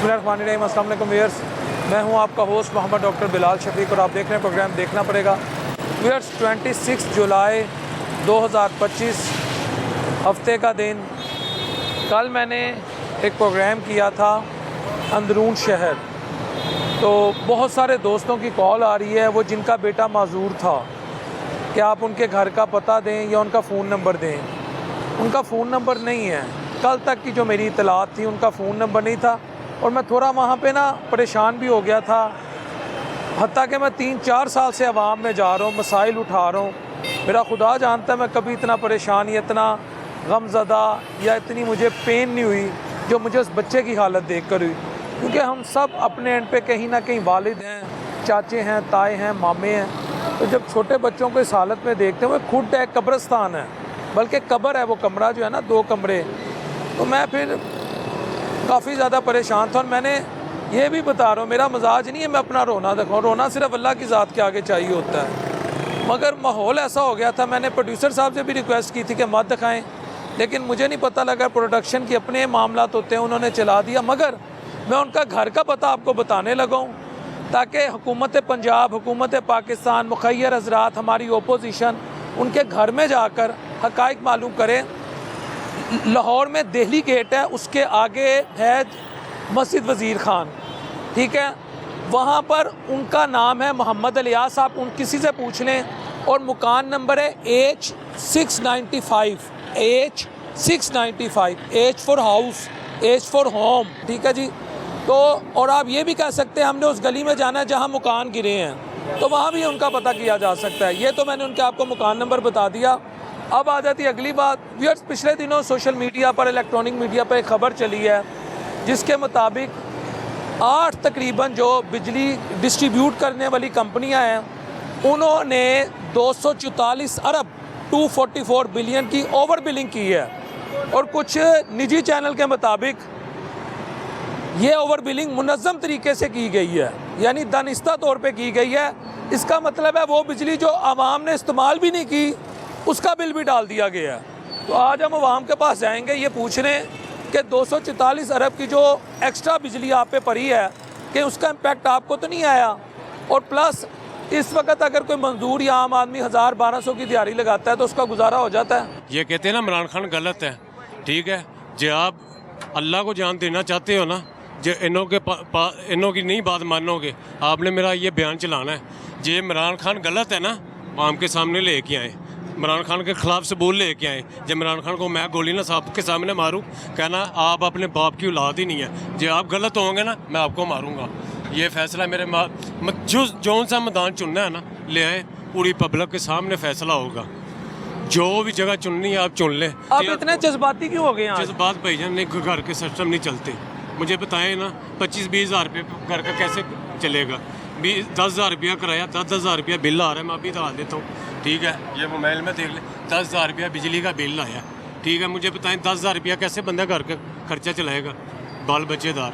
बिस्मिल्लाहिर्रहमानिर्रहीम। अस्सलाम वालेकुम व्यूअर्स, मैं हूं आपका होस्ट मोहम्मद डॉक्टर बिलाल शफीक और आप देख रहे हैं प्रोग्राम देखना पड़ेगा। व्यूअर्स, 26 जुलाई 2025 हफ्ते का दिन। कल मैंने एक प्रोग्राम किया था अंदरून शहर, तो बहुत सारे दोस्तों की कॉल आ रही है वो जिनका बेटा माजूर था कि आप उनके घर का पता दें या उनका फ़ोन नंबर दें। उनका फ़ोन नंबर नहीं है। कल तक की जो मेरी इतलात थी उनका फ़ोन नंबर नहीं था और मैं थोड़ा वहाँ पे ना परेशान भी हो गया था। हत्ता कि मैं 3-4 साल से अवाम में जा रहा हूँ, मसाइल उठा रहा हूँ। मेरा खुदा जानता है मैं कभी इतना परेशान या इतना गमज़दा या इतनी मुझे पेन नहीं हुई जो मुझे उस बच्चे की हालत देख कर हुई, क्योंकि हम सब अपने एंड पे कहीं ना कहीं वालिद हैं, चाचे हैं, ताए हैं, मामे हैं। तो जब छोटे बच्चों को इस हालत में देखते हैं, वो खुद एक कब्रिस्तान है, बल्कि कब्र है वो कमरा जो है ना, 2 कमरे। तो मैं फिर काफ़ी ज़्यादा परेशान था और मैंने ये भी बता रहा हूँ, मेरा मजाज नहीं है मैं अपना रोना दिखाऊँ, रोना सिर्फ अल्लाह की ज़ात के आगे चाहिए होता है। मगर माहौल ऐसा हो गया था, मैंने प्रोड्यूसर साहब से भी रिक्वेस्ट की थी कि मत दिखाएं, लेकिन मुझे नहीं पता लगा प्रोडक्शन के अपने मामलात होते हैं, उन्होंने चला दिया। मगर मैं उनका घर का पता आपको बताने लगा हूँ ताकि हुकूमत पंजाब, हुकूमत पाकिस्तान, मुखैर हजरात, हमारी ओपोजिशन उनके घर में जाकर हक़ाइक़ मालूम करें। लाहौर में दिल्ली गेट है, उसके आगे है मस्जिद वज़ीर ख़ान, ठीक है। वहाँ पर उनका नाम है मोहम्मद इलियास। आप उन किसी से पूछ लें और मकान नंबर है H695, H695, H for house, H for home, ठीक है जी। तो और आप ये भी कह सकते हैं हमने उस गली में जाना है जहाँ मकान गिरे हैं, तो वहाँ भी उनका पता किया जा सकता है। ये तो मैंने उनके आपको मकान नंबर बता दिया। अब आ जाती अगली बात। व्यूअर्स, पिछले दिनों सोशल मीडिया पर, इलेक्ट्रॉनिक मीडिया पर एक खबर चली है जिसके मुताबिक 8 तकरीबन जो बिजली डिस्ट्रीब्यूट करने वाली कंपनियां हैं उन्होंने 244 अरब 244 बिलियन की ओवर बिलिंग की है। और कुछ निजी चैनल के मुताबिक ये ओवर बिलिंग मुनज़्ज़म तरीके से की गई है, यानी दानिस्ता तौर पे की गई है। इसका मतलब है वो बिजली जो आवाम ने इस्तेमाल भी नहीं की उसका बिल भी डाल दिया गया है। तो आज हम आवाम के पास जाएंगे, ये पूछ रहे हैं कि 244 अरब की जो एक्स्ट्रा बिजली आप पे पड़ी है कि उसका इम्पैक्ट आपको तो नहीं आया। और प्लस इस वक्त अगर कोई मजदूर या आम आदमी 1000-1200 की दिहाड़ी लगाता है तो उसका गुजारा हो जाता है। ये कहते हैं ना इमरान खान गलत है, ठीक है। जो आप अल्लाह को जान देना चाहते हो ना, जो इन्हों की नहीं बात मानोगे, आपने मेरा ये बयान चलाना है। जो इमरान खान गलत है ना, आम के सामने लेके आए, इमरान खान के ख़िलाफ़ सबूत लेके आए। जब इमरान खान को मैं गोली ना साहब के सामने मारूं, कहना आप अपने बाप की औलाद ही नहीं है। जो आप गलत होंगे ना, मैं आपको मारूंगा। ये फैसला मेरे जो सा मैदान चुनना है ना, ले आए, पूरी पब्लिक के सामने फैसला होगा। जो भी जगह चुननी है आप चुन लें। आप इतने जज्बाती क्यों हो गए हैं? जज्बात भाईजान ने घर के सिस्टम नहीं चलते। मुझे बताएं ना, 25-20 हज़ार रुपये घर का कैसे चलेगा? 10,000 रुपया कराया, 10,000 रुपया बिल आ रहा है। मैं अभी बता देता हूँ, ठीक है। ये मोबाइल में देख ले, 10,000 रुपया बिजली का बिल आया, ठीक है। मुझे बताएं 10,000 रुपया कैसे बंदा घर का खर्चा चलाएगा, बाल बच्चेदार?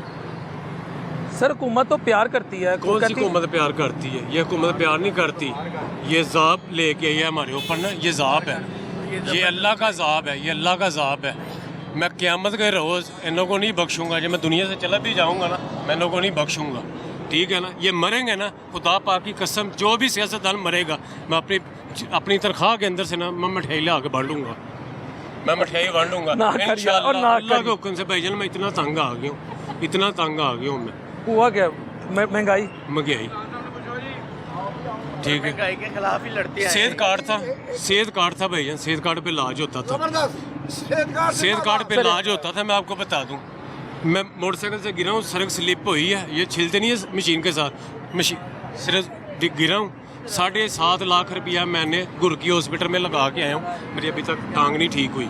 सर, हुकूमत तो प्यार करती है। कौन सी हुकूमत प्यार करती है? ये हुकूमत प्यार नहीं करती। ये ज़ाब लेके आई है हमारे ऊपर ना, ये ज़ाब है, ये अल्लाह का ज़ाब है, ये अल्लाह का ज़ाब है। मैं क़यामत के रोज़ इन लोगों को नहीं बख्शूँगा। जब मैं दुनिया से चला भी जाऊँगा ना, मैं इन लोगों को नहीं बख्शूँगा, ठीक है ना। ये मरेंगे ना, खुदा पाक की कसम, जो भी सियासतदान मरेगा, मैं अपनी तनख्वाह के अंदर से ना मैं मिठाई ला के बांट लूँगा, मैं मिठाई बांट लूँगा इंशाअल्लाह। अल्लाह के हुक्म से भाईजान मैं इतना तंग आ गया हूँ, इतना तंग आ गया हूँ मैं। हुआ क्या? महंगाई, ठीक है। महंगाई के खिलाफ ही लड़ते हैं। सेहत कार्ड था भाईजान, सेहत कार्ड पे इलाज होता था, सेहत कार्ड पे इलाज होता था। मैं आपको बता दूं, मैं मोटरसाइकिल से गिरा हूँ, सड़क स्लिप हुई है, ये छिलते नहीं है मशीन के साथ, मशीन सिर्फ गिरा हूँ। 7.5 लाख रुपया मैंने गुर की हॉस्पिटल में लगा के आया हूँ। मेरी अभी तक टांग नहीं ठीक हुई,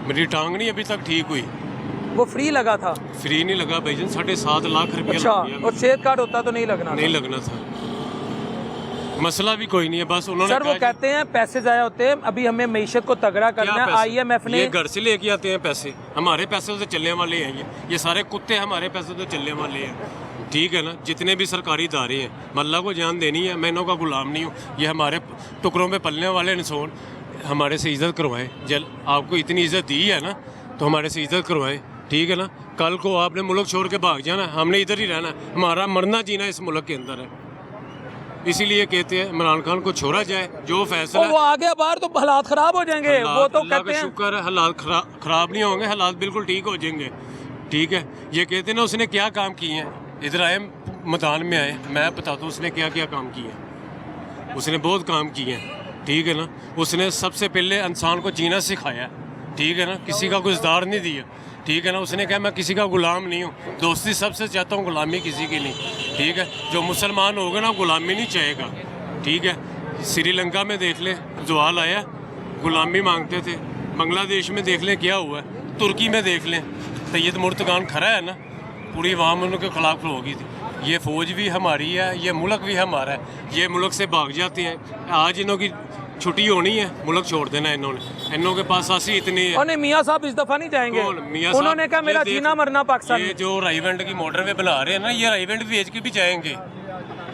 मेरी टांग नहीं अभी तक ठीक हुई। वो फ्री लगा था? फ्री नहीं लगा भाईजान, 7.5 लाख रुपया। अच्छा, और सेहत कार्ड होता तो नहीं लगना? नहीं लगना था। मसला भी कोई नहीं है, बस उन्होंने सर वो कहते हैं पैसे ज़ाया होते हैं, अभी हमें मईशत को तगड़ा करना है। IMF ने ये घर से लेके आते हैं पैसे, हमारे पैसे से चलने वाले हैं। ये सारे कुत्ते हमारे पैसे से चलने वाले हैं, ठीक है ना। जितने भी सरकारी इदारे हैं, अल्लाह को जान देनी है, मैं इन्हों का गुलाम नहीं हूँ। ये हमारे टुकड़ों में पलने वाले इंसान, हमारे से इज़्ज़त करवाएं। जल आपको इतनी इज़्ज़त दी है ना, तो हमारे से इज़्ज़त करवाएं। ठीक है ना। कल को आपने मुल्क छोड़ के भाग जाना, हमने इधर ही रहना, हमारा मरना जीना इस मुल्क के अंदर है। इसीलिए कहते हैं इमरान खान को छोड़ा जाए, जो फैसला वो आ गया बाहर तो हालात खराब हो जाएंगे, वो तो अल्लाह कहते का हैं। शुक्र है हालात खराब नहीं होंगे, हालात बिल्कुल ठीक हो जाएंगे। ठीक है, ये कहते हैं ना उसने क्या काम किए हैं, इधर आए मैदान में आए, मैं बताता हूँ उसने क्या क्या काम किए हैं। उसने बहुत काम किए हैं, ठीक है ना। उसने सबसे पहले इंसान को जीना सिखाया, ठीक है ना, किसी का गुज़दार नहीं दिया, ठीक है ना। उसने कहा मैं किसी का गुलाम नहीं हूँ, दोस्ती सबसे चाहता हूँ, गुलामी किसी की नहीं, ठीक है। जो मुसलमान होगा ना गुलामी नहीं चाहेगा, ठीक है। श्रीलंका में देख ले जवाल आया, गुलामी मांगते थे। बांग्लादेश में देख लें क्या हुआ है, तुर्की में देख लें तैयद मुर्तगान खड़ा है ना, पूरी अवाम उनके खिलाफ होगी थी। ये फ़ौज भी हमारी है, ये मुल्क भी हमारा है, ये मुल्क से भाग जाते हैं। आज इन्हों की छुट्टी होनी है, मुल्क छोड़ देना है इन्होंने, इन्हों के पास आसी इतनी है। और मियाँ साहब इस दफा नहीं जाएंगे, उन्होंने कहा मेरा जीना मरना पाकिस्तान ये में। जो राईवेंड की मोटरवे बना रहे हैं ना, ये राईवेंड बेच के भी जाएंगे,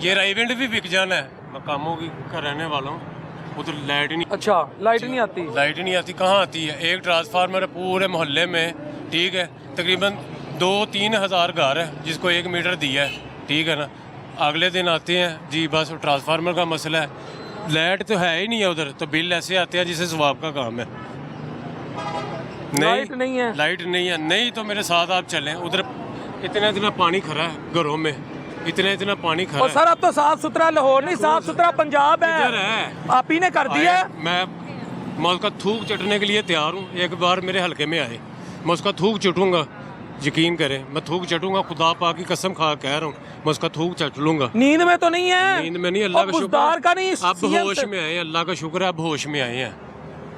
ये राईवेंड भी बिक जाना है। मकामों की का रहने वाला हूँ, उधर लाइट नहीं, अच्छा लाइट नहीं आती, लाइट नहीं आती, कहाँ आती है। एक ट्रांसफार्मर है पूरे मोहल्ले में, ठीक है। तकरीबन 2-3 हज़ार घर है जिसको 1 मीटर दिया है, ठीक है ना। अगले दिन आते हैं जी बस ट्रांसफार्मर का मसला है, लाइट तो है ही नहीं है उधर, तो बिल ऐसे आते हैं जिसे सवाब का काम है। लाइट नहीं है, लाइट नहीं है, नहीं तो मेरे साथ आप चलें, उधर इतना इतना पानी खड़ा है घरों में, इतना इतना पानी खड़ा और है। सर अब तो साफ सुथरा लाहौर नहीं, साफ सुथरा पंजाब इधर है, है, आप ही ने कर दिया है। मैं उसका थूक चटने के लिए तैयार हूँ। एक बार मेरे हलके में आए, मैं उसका थूक चटूंगा, यकीन करें, मैं थूक चटूंगा, खुदा पाक की कसम खा कह रहा हूँ, मैं उसका थूक चट लूंगा। नींद में तो नहीं है, नींद में नहीं, अल्लाह का गुज़दार का नहीं, शुक्र, अब CM होश से। में आए, अल्लाह का शुक्र है अब होश में आए हैं,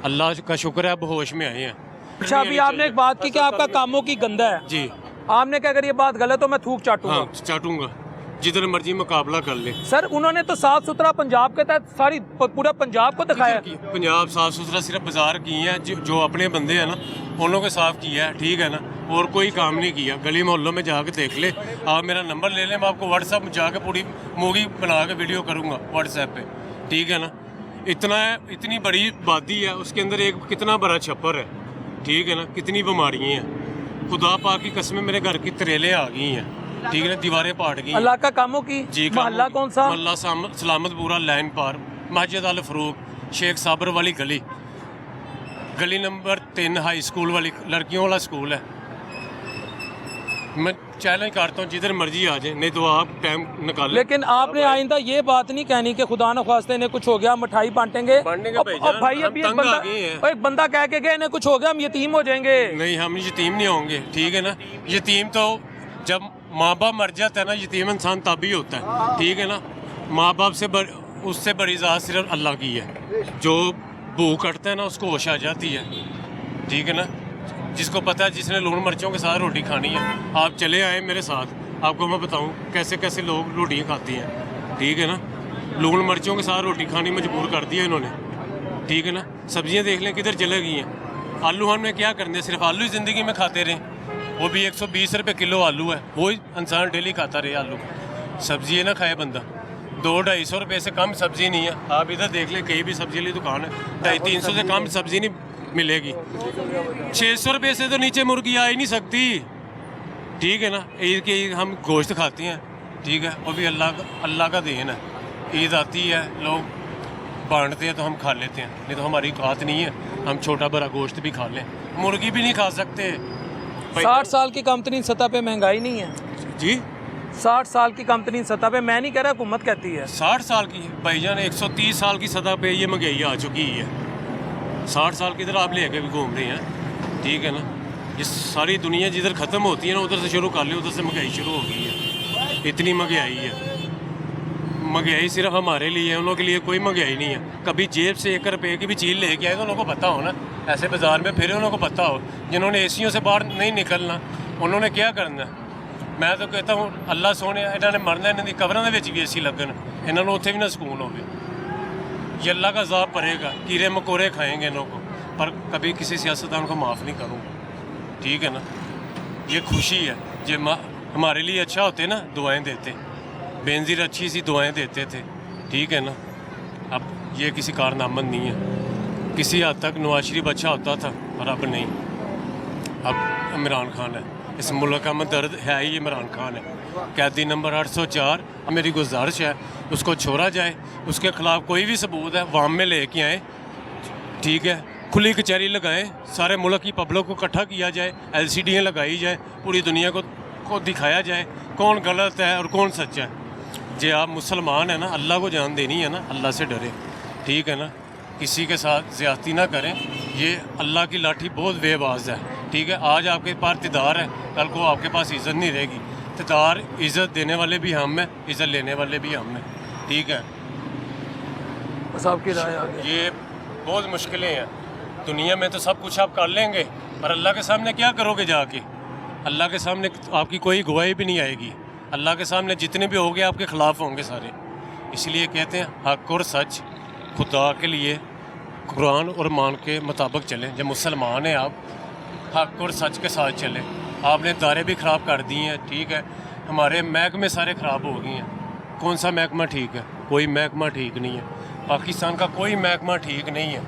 अल्लाह का शुक्र है अब होश में आए हैं। अच्छा अभी आपने एक बात की कि आपका कामों की गंदा है जी, आपने क्या, अगर ये बात गलत हो मैं थूक चाटूंगा। हाँ चाटूंगा, जिधर मर्जी मुकाबला कर ले। सर उन्होंने तो साफ सुथरा पंजाब के तहत सारी पूरा पंजाब को दिखाया। पंजाब साफ सुथरा सिर्फ बाजार किए हैं, जो अपने बंदे हैं ना उन्होंने साफ किया है, ठीक है ना, और कोई काम नहीं किया। गली मोहल्लों में जाके देख ले, आप मेरा नंबर ले लें, मैं आपको व्हाट्सएप में जाके पूरी मूवी बना के वीडियो करूँगा व्हाट्सएप पे, ठीक है ना। इतनी बड़ी आबादी है, उसके अंदर एक कितना बड़ा छप्पर है, ठीक है ना, कितनी बीमारियाँ हैं, खुदा पाक की कसमें मेरे घर की तरेलें आ गई हैं, ठीक है ना, दीवारें पाट गई। अल्लाह का कामों की जी, मोहल्ला कौन सा? मोहल्ला सलामतपुरा लाइन पार, मस्जिद अल फरूक, शेख साबर वाली गली, गली नंबर 3 हाई स्कूल वाली लड़कियों वाला स्कूल है। मैं चैलेंज करता हूँ जिधर मर्जी आ जाए, नहीं तो आप टाइम निकालें। लेकिन आपने आइंदा ये बात नहीं कहनी कि खुदा न खास्ते ने कुछ हो गया मिठाई बांटेंगे। अब भाई अभी एक बंदा कह के गए इन्हें कुछ हो गया हम यतीम हो जाएंगे। नहीं, हम यतीम नहीं होंगे, ठीक है ना। यतीम तो जब माँ बाप मर जाता है ना, यतीम इंसान तब ही होता है, ठीक है ना। माँ बाप से उससे बड़ी ज़ात सिर्फ अल्लाह की है। जो भूख कटता है ना उसको होश आ जाती है, ठीक है ना। जिसको पता है, जिसने लून मिर्चों के साथ रोटी खानी है, आप चले आए मेरे साथ, आपको मैं बताऊं कैसे कैसे लोग रोटियां खाती हैं, ठीक है ना। लून मिर्चों के साथ रोटी खानी मजबूर कर दिया इन्होंने, ठीक है ना। सब्जियां देख लें किधर चले गई हैं। आलू हमने क्या करने, सिर्फ आलू ही ज़िंदगी में खाते रहे, वो भी 120 रुपये किलो आलू है, वही इंसान डेली खाता रहे आलू। सब्जी ना खाए बंदा, 200-250 रुपये से कम सब्जी नहीं है। आप इधर देख लें, कहीं भी सब्जी वाली दुकान है, 250-300 से कम सब्जी नहीं मिलेगी। 600 रुपये से तो नीचे मुर्गी आ ही नहीं सकती, ठीक है ना। ईद के हम गोश्त खाते हैं, ठीक है, वो भी अल्लाह का देन है। ईद आती है, लोग बांटते हैं तो हम खा लेते हैं, नहीं तो हमारी औकात नहीं है हम छोटा बड़ा गोश्त भी खा लें, मुर्गी भी नहीं खा सकते। 60 साल की कंपनी सतह पे महंगाई नहीं है जी, 60 साल की कंपनी सतह पे, मैं नहीं कह रहा, हुकूमत कहती है 60 साल की भाईजान, 130 साल की सतह पे ये महंगाई आ चुकी है। 60 साल की तरह आप लेके भी घूम रहे हैं, ठीक है ना। ये सारी दुनिया जिधर ख़त्म होती है ना उधर से शुरू कर ली, उधर से महंगाई शुरू हो गई है। इतनी महंगाई है, महंगाई सिर्फ हमारे लिए है, उन लोगों के लिए कोई महंगाई नहीं है। कभी जेब से 1 रुपये की भी चीज़ लेके आए तो उन लोगों को पता हो ना, ऐसे बाज़ार में फिर उन लोगों को पता हो। जिन्होंने एसियों से बाहर नहीं निकलना उन्होंने क्या करना। मैं तो कहता हूँ अल्लाह सोने इन्होंने मरना, इन्हों की कबरों में भी एसी लगन, इन्होंने उत्थे भी ना सुकून हो। ये अल्लाह का अज़ाब पड़ेगा, कीड़े मकोड़े खाएंगे इन्हों को, पर कभी किसी सियासतदान को माफ़ नहीं करूँगा, ठीक है ना। ये खुशी है, जो हमारे लिए अच्छा होते ना दुआएं देते, बेनज़ीर अच्छी सी दुआएं देते थे, ठीक है ना। अब ये किसी कारनामंद नहीं है। किसी हद तक नवाज शरीफ अच्छा होता था, पर अब नहीं। अब इमरान खान है। इस मुल्क का दर्द है ही इमरान खान है। कैदी नंबर 804, मेरी गुजारिश है उसको छोड़ा जाए, उसके खिलाफ कोई भी सबूत है वाम में लेके आए, ठीक है, खुली कचहरी लगाएं, सारे मुल्क की पब्लिक को इकट्ठा किया जाए, LCDयाँ लगाई जाए, पूरी दुनिया को दिखाया जाए कौन गलत है और कौन सच्चा है। जे आप मुसलमान हैं ना, अल्लाह को जान देनी है ना, अल्लाह से डरे, ठीक है ना, किसी के साथ ज़्यादती ना करें। ये अल्लाह की लाठी बहुत बेबाज है, ठीक है। आज आपके पास इक़्तिदार है, कल को आपके पास इज़्ज़त नहीं रहेगी। इक़्तिदार इज़्ज़त देने वाले भी हम हैं, इज़्ज़त लेने वाले भी हम हैं, ठीक है। बस आपकी राय आगे। ये बहुत मुश्किलें हैं दुनिया में, तो सब कुछ आप कर लेंगे, पर अल्लाह के सामने क्या करोगे जाके? अल्लाह के सामने आपकी कोई गवाही भी नहीं आएगी। अल्लाह के सामने जितने भी होंगे आपके ख़िलाफ़ होंगे सारे। इसलिए कहते हैं हक़ और सच खुदा के लिए कुरान और मान के मुताबिक चलें। जब मुसलमान हैं आप, हक़ और सच के साथ चलें। आपने दारे भी ख़राब कर दिए हैं, ठीक है, हमारे महकमे सारे ख़राब हो गए हैं। कौन सा महकमा ठीक है? कोई महकमा ठीक नहीं है। पाकिस्तान का कोई महकमा ठीक नहीं है,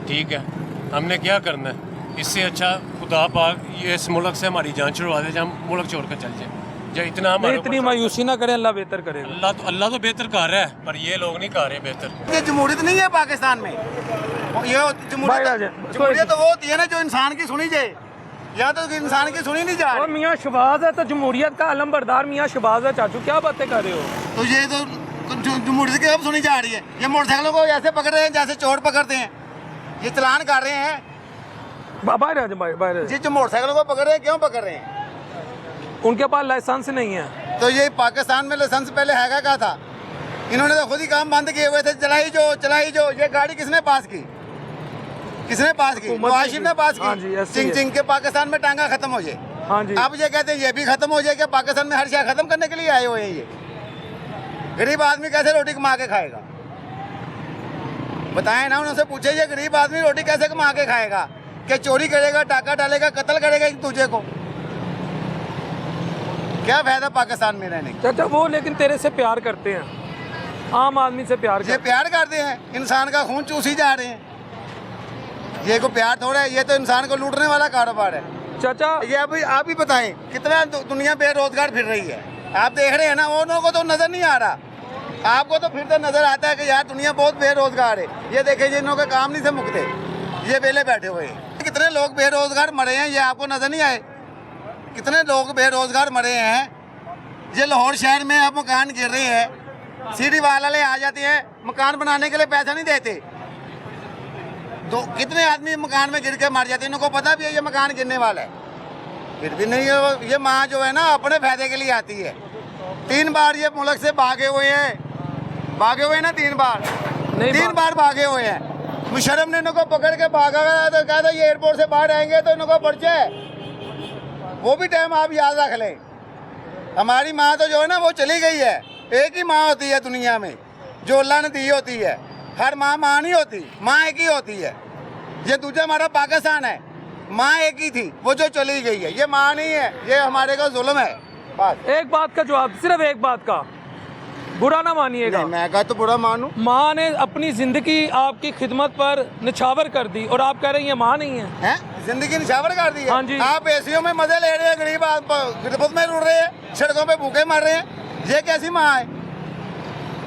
ठीक है। हमने क्या करना है? इससे अच्छा खुदा पाक ये इस मुल्क से हमारी जान छुड़वा दे, जब हम मुल्क छोड़ कर चल जाए। जो इतना हमारे इतनी मायूसी ना करें, अल्लाह बेहतर करेगा। अल्लाह तो बेहतर कर रहा है, पर ये लोग नहीं कर रहे बेहतर। ये जमहूरियत नहीं है पाकिस्तान में। ये जमहूरियत तो वो होती है ना जो इंसान की सुनी जाए, या तो इंसान की सुनी नहीं जा और रही। मियाँ शहबाज है तो जमहूरियत का अलम बरदार मियाँ शहबाज है। चाचू क्या बातें कर रहे हो? तो ये तो जमहूरियत की अब सुनी जा रही है। ये मोटरसाइकिलों को ऐसे पकड़ रहे हैं जैसे चोर पकड़ते हैं, ये चलान कर रहे हैं। बाहर आ जाए, बाहर। जी जो मोटरसाइकिलों को पकड़ रहे हैं, क्यों पकड़ रहे हैं? उनके पास लाइसेंस नहीं है। तो ये पाकिस्तान में लाइसेंस पहले हैगा क्या था? इन्होंने तो खुद ही काम बंद किए हुए थे। चलाई जो ये गाड़ी किसने पास की? किसने पास की? मुआशिर ने पास हाँ जी, की। ऐसी चिंग है। चिंग के पाकिस्तान में टांगा खत्म हो जाए। हाँ जी। अब ये कहते हैं ये भी खत्म हो जाए, कि पाकिस्तान में हर शय खत्म करने के लिए आए हुए हैं। ये गरीब आदमी कैसे रोटी कमा के खाएगा? बताएं ना, उनसे पूछे ये गरीब आदमी रोटी कैसे कमा के खाएगा? कि चोरी करेगा, डाका डालेगा, कत्ल करेगा एक दूसरे को? क्या फायदा पाकिस्तान में रहने का? चाचा वो लेकिन तेरे से प्यार करते हैं, आम आदमी से प्यार ये करते प्यार करते हैं, इंसान का खून चूसी जा रहे हैं। ये को प्यार थोड़ा है, ये तो इंसान को लूटने वाला कारोबार है। हैं। चाचा ये अभी आप ही बताएं कितना दुनिया बेरोजगार फिर रही है। आप देख रहे हैं ना, वो लोगों को तो नजर नहीं आ रहा, आपको तो फिर तो नजर आता है कि यार दुनिया बहुत बेरोजगार है। ये देखें जिन के काम नहीं से मुकते, ये वेले बैठे हुए हैं। कितने लोग बेरोजगार मरे हैं, ये आपको नजर नहीं आए? कितने लोग बेरोजगार मरे हैं। ये लाहौर शहर में अब मकान गिर रहे हैं, सीढ़ी वाले आ जाते हैं, मकान बनाने के लिए पैसा नहीं देते। तो कितने आदमी मकान में गिर के मर जाते हैं, इनको पता भी है ये मकान गिरने वाला है, फिर भी नहीं। ये माँ जो है ना अपने फायदे के लिए आती है। 3 बार ये मुल्क से भागे हुए हैं ना, 3 बार नहीं 3 बार भागे हुए हैं। मुशर्रफ ने इनको पकड़ के भागा गया, तो कहा था ये एयरपोर्ट से बाहर आएंगे तो इनको पर्चे है। वो भी टाइम आप याद रख लें। हमारी माँ तो जो है ना वो चली गई है। एक ही माँ होती है दुनिया में जो अल्लाह ने दी होती है। हर माँ नहीं होती, माँ एक ही होती है। ये दूसरा हमारा पाकिस्तान है, माँ एक ही थी, वो जो चली गई है। ये माँ नहीं है, ये हमारे को जुल्म है। बस एक बात का जवाब, सिर्फ एक बात का, बुरा ना मानिएगा। मैं कहा तो बुरा मानूं? माँ ने अपनी जिंदगी आपकी खिदमत पर निछावर कर दी और आप कह रहे हैं ये माँ नहीं है। हैं? जिंदगी निछावर कर दी है। हाँ जी। आप एसीओ में मजे ले रहे हैं, गरीब गिरफ्त में रुड़ रहे हैं, सड़कों पे भूखे मर रहे हैं। ये कैसी माँ है?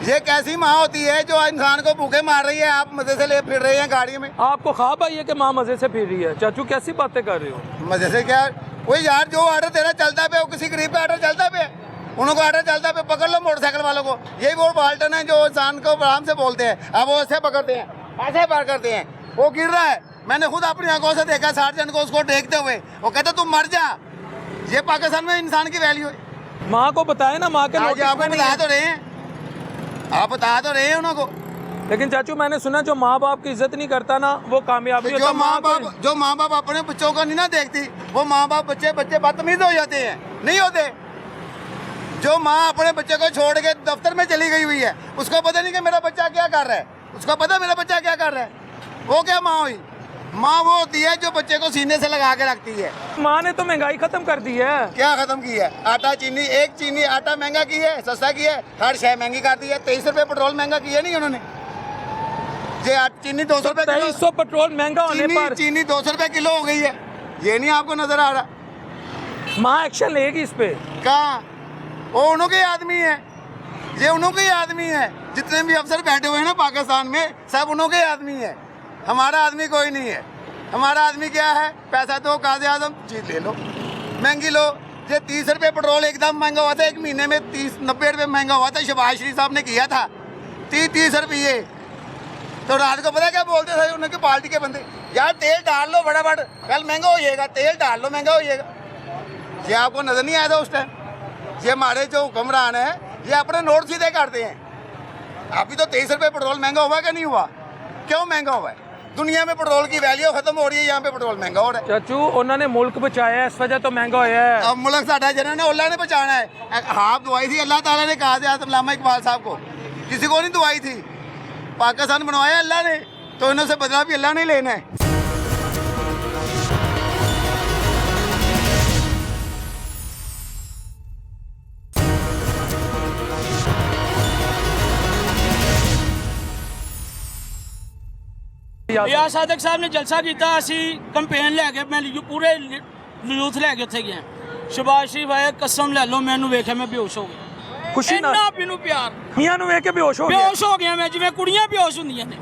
ये कैसी माँ होती है जो इंसान को भूखे मार रही है? आप मजे से ले फिर रहे हैं गाड़ी में। आपको ख्वाब आई है कि माँ मजे से फिर रही है? चाचू कैसी बातें कर रहे हो? मजे से क्या? वही यार जो ऑर्डर तेरा चलता पे, वो किसी गरीब का ऑर्डर चलता पे, उनको ऑर्डर चलता पे पकड़ लो मोटरसाइकिल वालों को। यही वो बाल्टन है जो इंसान को आराम से बोलते हैं। अब वो ऐसे पकड़ते हैं, ऐसे पार करते हैं, वो गिर रहा है। मैंने खुद अपनी आंखों से देखा 60 जन को उसको देखते हुए। वो कहते तुम मर जा। ये पाकिस्तान में इंसान की वैल्यू है। माँ को बताए ना, माँ के आज नोटिस आपको में नहीं बता है। तो रहे हैं, आप बता तो रहे हैं उनको। लेकिन चाचू मैंने सुना जो माँ बाप की इज्जत नहीं करता ना वो कामयाबी होता। जो माँ बाप अपने बच्चों को नहीं ना देखती, वो माँ बाप बच्चे बदतमीज हो जाते हैं, नहीं होते। जो माँ अपने बच्चे को छोड़ के दफ्तर में चली गई हुई है, उसको पता नहीं कि मेरा बच्चा क्या कर रहा है, उसको पता मेरा बच्चा क्या कर रहा है। वो क्या माँ हुई? माँ वो होती है जो बच्चे को सीने से लगा के रखती है। माँ ने तो महंगाई खत्म कर दी है। क्या खत्म की है? आटा चीनी, एक चीनी आटा महंगा की है, सस्ता की है, हर शय महंगी कर दी है। 23 रुपये पेट्रोल महंगा किया नहीं उन्होंने। ये चीनी 200 रुपये, 2300 पेट्रोल महंगा होने पर चीनी 200 रुपये किलो हो गई है। ये नहीं आपको नजर आ रहा? माँ एक्शन लेगी इस पे। कहाँ? वो उन्हों के आदमी है, ये उन्हों के आदमी है। जितने भी अफसर बैठे हुए हैं ना पाकिस्तान में, सब उन्हों के आदमी है। हमारा आदमी कोई नहीं है। हमारा आदमी क्या है? पैसा दो, काज़े आज़म चीज़ ले लो, महंगी लो। ये 30 रुपये पेट्रोल एकदम महंगा हुआ था, एक महीने में 30-90 रुपये महंगा हुआ था। शहबाज शरीफ साहब ने किया था 30 रुपये। तो रात को पता क्या बोलते थे उनके पार्टी के बंदे, यार तेल डाल लो फटाफट, कल महंगा हो जाएगा, तेल डाल लो महंगा हो जाएगा। ये आपको नज़र नहीं आया था उस टाइम? ये हमारे जो हुक्मरान है ये अपने नोट सीधे करते हैं। अभी तो 23 रुपये पेट्रोल महंगा हुआ कि नहीं हुआ? क्यों महंगा हुआ है? दुनिया में पेट्रोल की वैल्यू खत्म हो रही है, यहाँ पे पेट्रोल महंगा हो रहा है। चाचू उन्होंने मुल्क बचाया, इस वजह तो महंगा होया है। अब मुल्क साडा जिन्होंने अल्लाह ने बचाना है। हाथ दुआई थी अल्लाह ताला ने, कहा था अल्लामा इकबाल साहब को, किसी को नहीं दुआई थी। पाकिस्तान बनवाया अल्लाह ने, तो इन्हों से बदला भी अल्लाह ने लेना है। रियाज सादक साहब ने जलसा किया, असी कंपेन लैके मैं पूरे यूथ लैके उत्थे गए। शहबाज शरीफ आया, कसम ले लो मैनू वेख्या मैं बेहोश हो गया। खुशी ना इन्ना मैनू प्यार, मियां नू वेख के बेहोश हो गया। बेहोश हो गया मैं, जिवें कुड़ियां बेहोश होंदियां ने।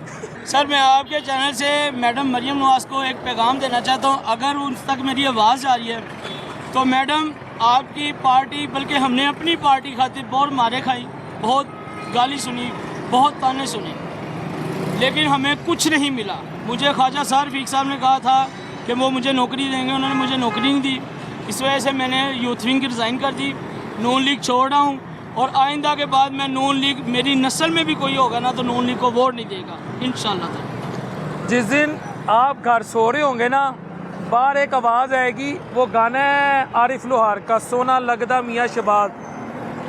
सर मैं आपके चैनल से मैडम मरियम नवाज को एक पैगाम देना चाहता हूँ, अगर उन तक मेरी आवाज़ आ रही है तो मैडम आपकी पार्टी, बल्कि हमने अपनी पार्टी खातिर बहुत मारे खाई, बहुत गाली सुनी, बहुत ताने सुने, लेकिन हमें कुछ नहीं मिला। मुझे ख्वाजा सर रफीक साहब ने कहा था कि वो मुझे नौकरी देंगे, उन्होंने मुझे नौकरी नहीं दी। इस वजह से मैंने यूथ विंग की रिज़ाइन कर दी, नून लीग छोड़ रहा हूँ। और आइंदा के बाद मैं नून लीग, मेरी नस्ल में भी कोई होगा ना तो नून लीग को वोट नहीं देगा इंशाल्लाह। जिस दिन आप घर सो रहे होंगे ना, बाहर एक आवाज़ आएगी, वो गाना है आरिफ लोहार का, सोना लगदा मियाँ शहबाज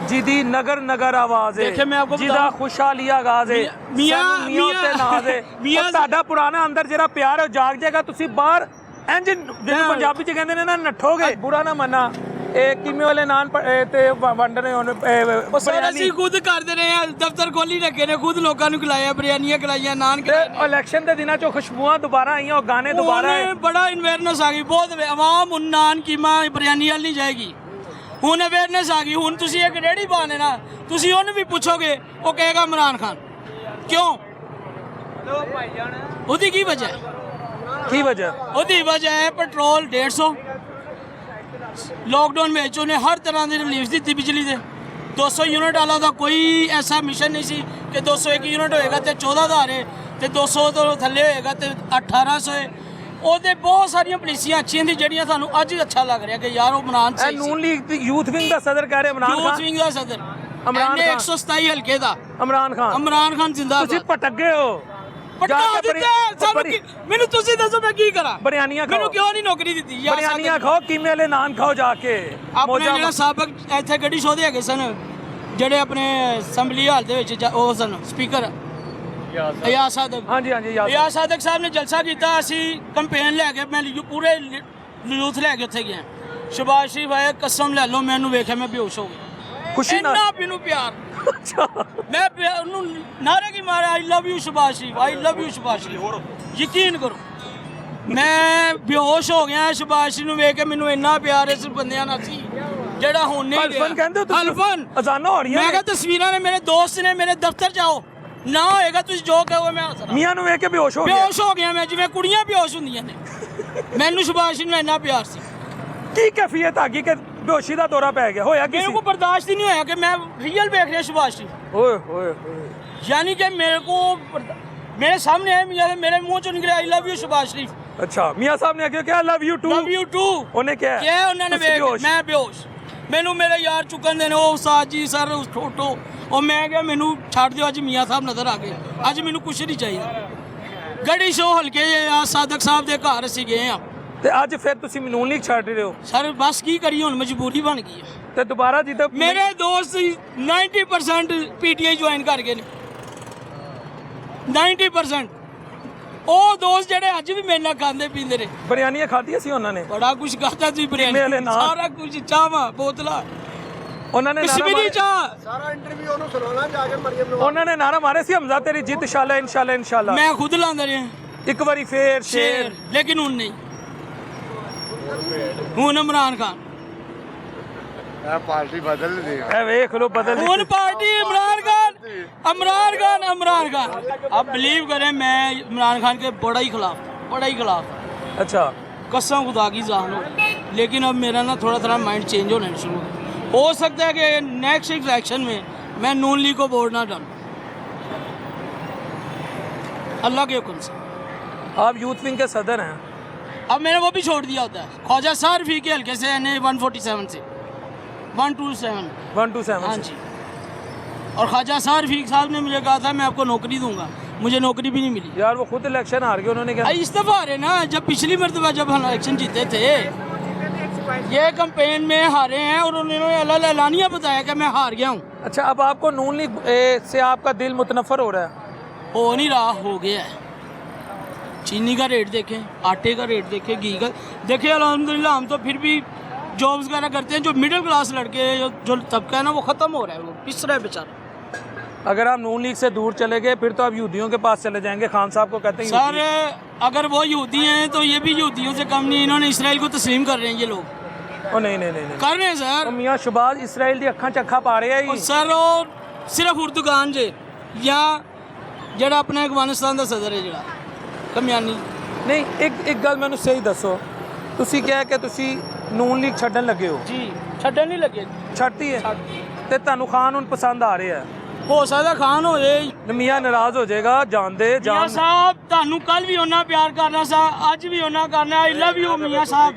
जिदी नगर नगर आवाज़ देखिए मैं आपको जिदा खुशहाली आगाज़ है मियां ਤੁਹਾਡਾ ਪੁਰਾਣਾ ਅੰਦਰ ਜਿਹੜਾ ਪਿਆਰ ਹੈ ਉਹ ਜਾਗ ਜਾਏਗਾ। ਤੁਸੀਂ ਬਾਹਰ ਇੰਜ ਜਿਹਨੂੰ ਪੰਜਾਬੀ ਚ ਕਹਿੰਦੇ ਨੇ ਨਾ ਨੱਠੋਗੇ। ਬੁਰਾ ਨਾ ਮੰਨਾ, ਇਹ ਕਿਵੇਂ ਵਾਲੇ ਨਾਨ ਤੇ ਵੰਡ ਰਹੇ ਹੋਣ। ਸਰ ਅਸੀਂ ਖੁਦ ਕਰਦੇ ਰਹੇ ਆ, ਦਫ਼ਤਰ ਖੋਲੀ ਰੱਖੇ ਨੇ, ਖੁਦ ਲੋਕਾਂ ਨੂੰ ਖਿਲਾਇਆ, ਬਿਰਿਆਨੀਆਂ ਖਿਲਾਈਆਂ, ਨਾਨ ਖਿਲਾਏ। ਇਲੈਕਸ਼ਨ ਦੇ ਦਿਨਾਂ ਚੋਂ ਖੁਸ਼ਬੂਆਂ ਦੁਬਾਰਾ ਆਈਆਂ, ਉਹ ਗਾਣੇ ਦੁਬਾਰਾ ਆਏ। ਬੜਾ ਅਵੇਅਰਨੈਸ ਆ ਗਈ, ਬਹੁਤ ਆਵਾਮ ਹੁਣ ਨਾਨ ਕੀਮਾ ਬਿਰਿਆਨੀ ਵਾਲ ਨਹੀਂ ਜਾਏਗੀ। ਹੁਣ ਅਵੇਅਰਨੈਸ ਆ ਗਈ। ਹੁਣ ਤੁਸੀਂ ਇੱਕ ਰੇੜੀ ਪਾਣੇ ਨਾ, ਤੁਸੀਂ ਉਹਨੂੰ ਵੀ ਪੁੱਛੋਗੇ ਉਹ ਕਹੇਗਾ ਇਮਰਾਨ ਖਾਨ। ਕਿਉਂ? ਉਹਦੀ ਕੀ ਵਜ੍ਹਾ ਹੈ? ਕੀ ਵਜ੍ਹਾ? ਉਹਦੀ ਵਜ੍ਹਾ ਹੈ ਪੈਟਰੋਲ 150। ਲੋਕਡਾਊਨ ਵਿੱਚ ਉਹਨੇ ਹਰ ਤਰ੍ਹਾਂ ਦੀ ਰਿਲੀਫ ਦਿੱਤੀ ਬਿਜਲੀ ਦੇ। 200 ਯੂਨਿਟ ਵਾਲਾ ਦਾ ਕੋਈ ਐਸਾ ਮਿਸ਼ਨ ਨਹੀਂ ਸੀ ਕਿ 201 ਯੂਨਿਟ ਹੋਏਗਾ ਤੇ 14,000 ਹੈ, ਤੇ 200 ਤੋਂ ਥੱਲੇ ਹੋਏਗਾ ਤੇ 1800 ਹੈ। ਉਹਦੇ ਬਹੁਤ ਸਾਰੀਆਂ ਪਾਲਿਸੀਆਂ ਅੱਛੀਆਂ ਦੀ ਜਿਹੜੀਆਂ ਸਾਨੂੰ ਅੱਜ ਅੱਛਾ ਲੱਗ ਰਿਹਾ ਕਿ ਯਾਰ ਉਹ ਇਮਰਾਨ ਸਹੀ ਸੀ। ਨੂਨ ਲੀਗ ਯੂਥ ਵਿੰਗ ਦਾ ਸਦਰ ਕਹਿ ਰਹੇ ਇਮਰਾਨ ਖਾਨ। ਯੂਥ ਵਿੰਗ ਦਾ ਸਦਰ ਇਮਰਾਨ ਖਾਨ 127 ਹਲਕੇ ਦਾ ਇਮਰਾਨ ਖਾਨ। ਇਮਰਾਨ ਖਾਨ ਜ਼ਿੰਦਾਬਾਦ। ਤੁਸੀਂ ਭਟਕ ਗਏ ਹੋ। ਪਟਾ ਦਿੱਤੇ ਸਾਨੂੰ। ਮੈਨੂੰ ਤੁਸੀਂ ਦੱਸੋ ਮੈਂ ਕੀ ਕਰਾਂ? ਬਿਰਿਆਨੀਆਂ ਖਾਓ। ਮੈਨੂੰ ਕਿਉਂ ਨਹੀਂ ਨੌਕਰੀ ਦਿੱਤੀ? ਬਿਰਿਆਨੀਆਂ ਖਾਓ, ਕੀਮੇ ਵਾਲੇ ਨਾਨ ਖਾਓ ਜਾ ਕੇ। ਆਪਣੇ ਜਿਹੜਾ ਸਾਬਕ ਇੱਥੇ ਗੱਡੀ ਸੋਧੇ ਹੈਗੇ ਸਨ, ਜਿਹੜੇ ਆਪਣੇ ਅਸੈਂਬਲੀ ਹਾਲ ਦੇ ਵਿੱਚ ਉਹ ਸਨ ਸਪੀਕਰ ਰਿਆਜ਼ ਸਾਦਕ। ਹਾਂਜੀ ਹਾਂਜੀ ਰਿਆਜ਼ ਸਾਦਕ ਸਾਹਿਬ ਨੇ ਜਲਸਾ ਕੀਤਾ, ਅਸੀਂ ਕੰਪੇਨ ਲੈ ਕੇ ਮੈਂ ਪੂਰੇ ਯੂਥ ਲੈ ਕੇ ਉੱਥੇ ਗਿਆ। ਸ਼ਹਬਾਜ਼ ਸ਼ਰੀਫ ਆਇਆ, ਕਸਮ ਲੈ ਲਓ ਮੈਨੂ ਵੇਖਿਆ ਮੈਂ ਬੇਹੋਸ਼ ਹੋ ਗਿਆ। ਖੁਸ਼ੀ ਨਾਲ ਇੰਨਾ ਮੈਨੂੰ ਪਿਆਰ। ਮੈਂ ਉਹਨੂੰ ਨਾਰੇ ਕੀ ਮਾਰਿਆ, ਆਈ love you Shahbaz Sharif, I love you Shahbaz ਸ਼ਰੀਫ। ਯਕੀਨ ਕਰੋ ਮੈਂ ਬੇਹੋਸ਼ ਹੋ ਗਿਆ ਸ਼ਹਬਾਜ਼ ਸ਼ਰੀਫ ਨੂੰ ਵੇਖ ਕੇ। ਮੈਨੂੰ ਇੰਨਾ ਪਿਆਰ ਇਸ ਬੰਦਿਆਂ ਨਾਲ ਸੀ ਜਿਹੜਾ ਹੁਣ ਨਹੀਂ ਰਿਹਾ। ਹਲਫਨ ਕਹਿੰਦੇ ਹੋ ਤੁਸੀਂ? ਹਲਫਨ ਅਜ਼ਾਨਾਂ ਹੋ ਰਹੀਆਂ ਮੈਂ ਕਿਹਾ ਤਸਵੀਰਾਂ ਨੇ, ਮੇਰੇ ਦੋਸਤ ਨੇ, ਮੇਰੇ ਦਫ਼ਤਰ ਜਾਓ ਨਾ ਹੋਏਗਾ ਤੁਸੀਂ ਜੋ ਕਹੋ ਮੈਂ ਹੱਸਣਾ। ਮੀਆਂ ਨੂੰ ਵੇਖ ਕੇ ਬੇਹੋਸ਼ ਹੋ ਗਿਆ। ਬੇਹੋਸ਼ ਹੋ ਗਿਆ ਮੈਂ, ਜਿਵੇਂ ਕੁੜੀਆਂ ਬੇਹੋਸ਼ ਹੁੰਦੀਆਂ ਨੇ। ਮੈਨੂੰ ਸ਼ਹਬਾਜ਼ ਸ਼ਰੀਫ ਨਾਲ ਇੰਨਾ ਪਿਆਰ ਸੀ। ਕੀ ਕੈਫੀਅਤ ਆ ਗਈ ਕਿ ਬੇਹੋਸ਼ੀ ਦਾ ਦੌਰਾ ਪੈ ਗਿਆ? ਹੋਇਆ ਕੀ? ਮੇਰੇ को बर्दाश्त ही नहीं होया कि मैं रियल देख रहा शहबाज शरीफ। ओए ओए यानी कि मेरे को मेरे सामने है मियां, मेरे मुंह चो निकले I love you Shahbaz Sharif. अच्छा मियां साहब ने आगे क्या love you too? Love you too उन्हें क्या क्या उन्होंने मैं बेहोश। मैनू मेरे यार चुकन देने ओ उस्ताद जी सर छोटो और मैं क्या मैनू छाड़ दियो। अज मियां साहब नजर आ गए, अज मैनू कुछ नहीं चाहिए। गढ़ी शो हल्के सादक साहब के घर असीं गए हाँ ਤੇ ਅੱਜ ਫਿਰ ਤੁਸੀਂ ਨੂਨ ਲੀਗ ਛੱਡ ਰਹੇ ਹੋ? सर बस की करिए हुण मजबूरी बन गई है। ਤੇ ਦੁਬਾਰਾ ਜਿੱਦਾਂ मेरे दोस्त 90% PTI ज्वाइन कर गए 90%। ਉਹ ਦੋਸਤ ਜਿਹੜੇ ਅੱਜ ਵੀ ਮੇਰੇ ਨਾਲ ਖਾਂਦੇ ਪੀਂਦੇ ਨੇ। ਬਿਰਿਆਨੀਆਂ ਖਾਧੀਆਂ ਸੀ ਉਹਨਾਂ ਨੇ? ਬੜਾ ਕੁਝ ਖਾਧਾ ਸੀ ਬਿਰਿਆਨੀ, ਸਾਰਾ ਕੁਝ, ਚਾਹਾਂ, ਬੋਤਲਾਂ, ਉਹਨਾਂ ਨੇ ਕਸ਼ਮੀਰੀ ਚਾਹ। ਸਾਰਾ ਇੰਟਰਵਿਊ ਉਹਨੂੰ ਸੁਣਾਉਣਾ ਜਾ ਕੇ ਮਰੀਮ ਨੂੰ। ਉਹਨਾਂ ਨੇ ਨਾਰਾ ਮਾਰੇ ਸੀ ਹਮਜ਼ਾ ਤੇਰੀ ਜਿੱਤ ਇਨਸ਼ਾਅੱਲਾ ਇਨਸ਼ਾਅੱਲਾ ਇਨਸ਼ਾਅੱਲਾ। ਮੈਂ ਖੁਦ ਲਾਉਂਦਾ ਰਿਹਾ ਇੱਕ ਵਾਰੀ ਫੇਰ ਸ਼ੇਰ, ਲੇਕਿਨ ਹੁਣ ਨਹੀਂ। ਹੁਣ इमरान खान पार्टी बदल दी ए वेख लो बदल कौन पार्टी इमरान खान अब बिलीव करें मैं इमरान खान के बड़ा ही खिलाफ अच्छा कसम खुदा की जान हो, लेकिन अब मेरा ना थोड़ा माइंड चेंज होने शुरू हो सकता है कि नेक्स्ट इलेक्शन में मैं नून लीग को वोट ना डालूं, अल्लाह के हुक्म से। आप यूथ विंग के सदर हैं। अब मैंने वो भी छोड़ दिया होता है ख्वाजा सर फी के हल्के से NA 147 से 127 हाँ जी। और ख्वाजा सर फीक साहब ने मुझे कहा था मैं आपको नौकरी दूंगा, मुझे नौकरी भी नहीं मिली। यार वो खुद इलेक्शन हार गए, उन्होंने क्या इस्तीफा हारे ना, जब पिछली मरतबा जब हम इलेक्शन जीते थे ये कैंपेन में हारे हैं और उन्होंने एलानिया बताया कि मैं हार गया हूँ। अच्छा अब आपको नून लीग से आपका दिल मुतनफर हो रहा है? हो नहीं रहा, हो गया है। चीनी का रेट देखें, आटे का रेट देखें, घी का देखें, अल्हम्दुलिल्लाह हम तो फिर भी जॉब्स वगैरह करते हैं। जो मिडिल क्लास लड़के जो तबका है ना वो ख़त्म हो रहा है, वो पिस रहा है बेचारा। अगर आप नून लीग से दूर चले गए फिर तो आप यहूदियों के पास चले जाएंगे। खान साहब को कहते हैं सर अगर वो यहूदी हैं तो ये भी यहूदियों से कम नहीं, इन्होंने इसराइल को तस्लीम कर रहे हैं ये लोग। ओ नहीं कर रहे हैं सर। मियाँ शहबाज इसराइल दी अखा चखा पा रहे हैं सर और सिर्फ उर्दुगान जे या ਜਿਹੜਾ अपना अफगानिस्तान ਦਾ सदर है ਜਿਹੜਾ ਕਮਿਆਨੀ नहीं एक गल मैंने सही दसो, ਤੁਸੀਂ ਕਿਹਾ ਕਿ ਤੁਸੀਂ ਨੂਨ ਲੀਗ ਛੱਡਣ ਲੱਗੇ ਹੋ। जी ਛੱਡਣ नहीं लगे, ਛੱਡਤੀ ਹੈ ਤੇ ਤੁਹਾਨੂੰ ਖਾਨ ਹੁਣ ਪਸੰਦ ਆ ਰਿਹਾ ਹੈ। ਹੋ ਸਕਦਾ ਖਾਨ ਹੋ ਜੇ। ਮੀਆਂ ਨਾਰਾਜ਼ ਹੋ ਜਾਏਗਾ, ਜਾਣਦੇ ਮੀਆਂ ਸਾਹਿਬ ਤੁਹਾਨੂੰ ਕੱਲ ਵੀ ਉਹਨਾਂ ਪਿਆਰ ਕਰਨਾ ਸੀ, ਅੱਜ ਵੀ ਉਹਨਾਂ ਕਰਨਾ। आई लव यू ਮੀਆਂ ਸਾਹਿਬ,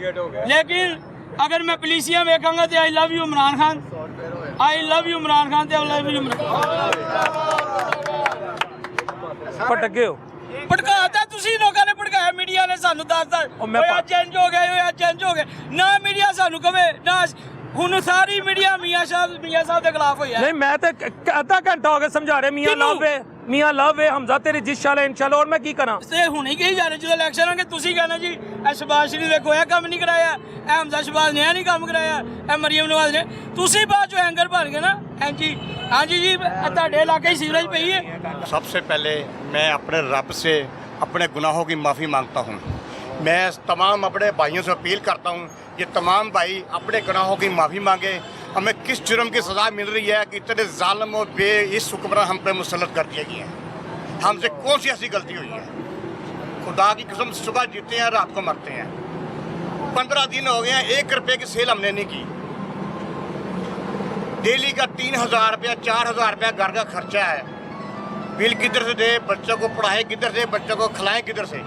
लेकिन अगर मैं पुलिसिया वेखांगा तो I love you Imran Khan, I love you Imran Khan, I love you ਭਟਕੇ ਹੋ। ਭੜਕਾਤਾ ਤੁਸੀਂ ਲੋਕਾਂ ਨੇ, ਭੜਕਾਇਆ ਮੀਡੀਆ ਨੇ ਸਾਨੂੰ ਦੱਸਦਾ ਹੋਇਆ ਚੇਂਜ ਹੋ ਗਿਆ, ਹੋਇਆ ਚੇਂਜ ਹੋ ਗਿਆ ਨਾ। ਮੀਡੀਆ ਸਾਨੂੰ ਕਵੇ ਨਾ, ਹੁਣ ਸਾਰੀ ਮੀਡੀਆ ਮੀਆਂ ਸਾਹਿਬ ਦੇ ਖਿਲਾਫ ਹੋਈ ਹੈ। नहीं मैं तो ਅੱਧਾ ਘੰਟਾ ਹੋ ਗਿਆ ਸਮਝਾ ਰਹੇ ਮੀਆਂ ਲਵ ਹੈ ਹਮਜ਼ਾ ਤੇਰੀ ਜਿਸ਼ਾਲਾ ਇਨਸ਼ਾਅੱਲਾ। और मैं ਕੀ ਕਰਾਂ? ਤੇ ਹੁਣੇ ਕਹੀ ਜਾ ਰਹੇ ਜਦੋਂ ਇਲੈਕਸ਼ਨ ਹੋਣਗੇ ਤੁਸੀਂ ਕਹਿਣਾ ਜੀ ਇਹ ਸ਼ਬਾਜ਼ ਸ਼ਰੀਫ ਦੇਖੋ ਇਹ ਕੰਮ ਨਹੀਂ ਕਰਾਇਆ, ਇਹ ਹਮਜ਼ਾ ਸ਼ਬਾਜ਼ ਨੇ ਇਹ ਨਹੀਂ ਕੰਮ ਕਰਾਇਆ, ਇਹ ਮਰੀਮ ਨਵਾਜ਼ ਨੇ। ਤੁਸੀਂ ਬਾਅਦ ਚੋਂ ਐਂਗਰ ਬਣ ਗਏ ਨਾ। हाँ जी ਤੁਹਾਡੇ ਇਲਾਕੇ ਸੀਵਰੇਜ ਪਈ है। सबसे पहले मैं अपने रब से अपने गुनाहों की माफ़ी मांगता हूँ। मैं तमाम अपने भाइयों से अपील करता हूँ कि तमाम भाई अपने गुनाहों की माफ़ी मांगे। हमें किस जुर्म की सज़ा मिल रही है कि इतने ज़ालिम और बेइस हुक्मरान हम पे मुसल्लत कर दिए गए हैं। हमसे कौन सी ऐसी गलती हुई है? खुदा की कसम सुबह जीते हैं रात को मरते हैं। 15 दिन हो गए हैं, 1 रुपये की सेल हमने नहीं की। डेली का 3000 रुपया 4000 रुपया घर का खर्चा है। बिल किधर से दे, बच्चों को पढ़ाए किधर से, बच्चों को खिलाएं किधर से?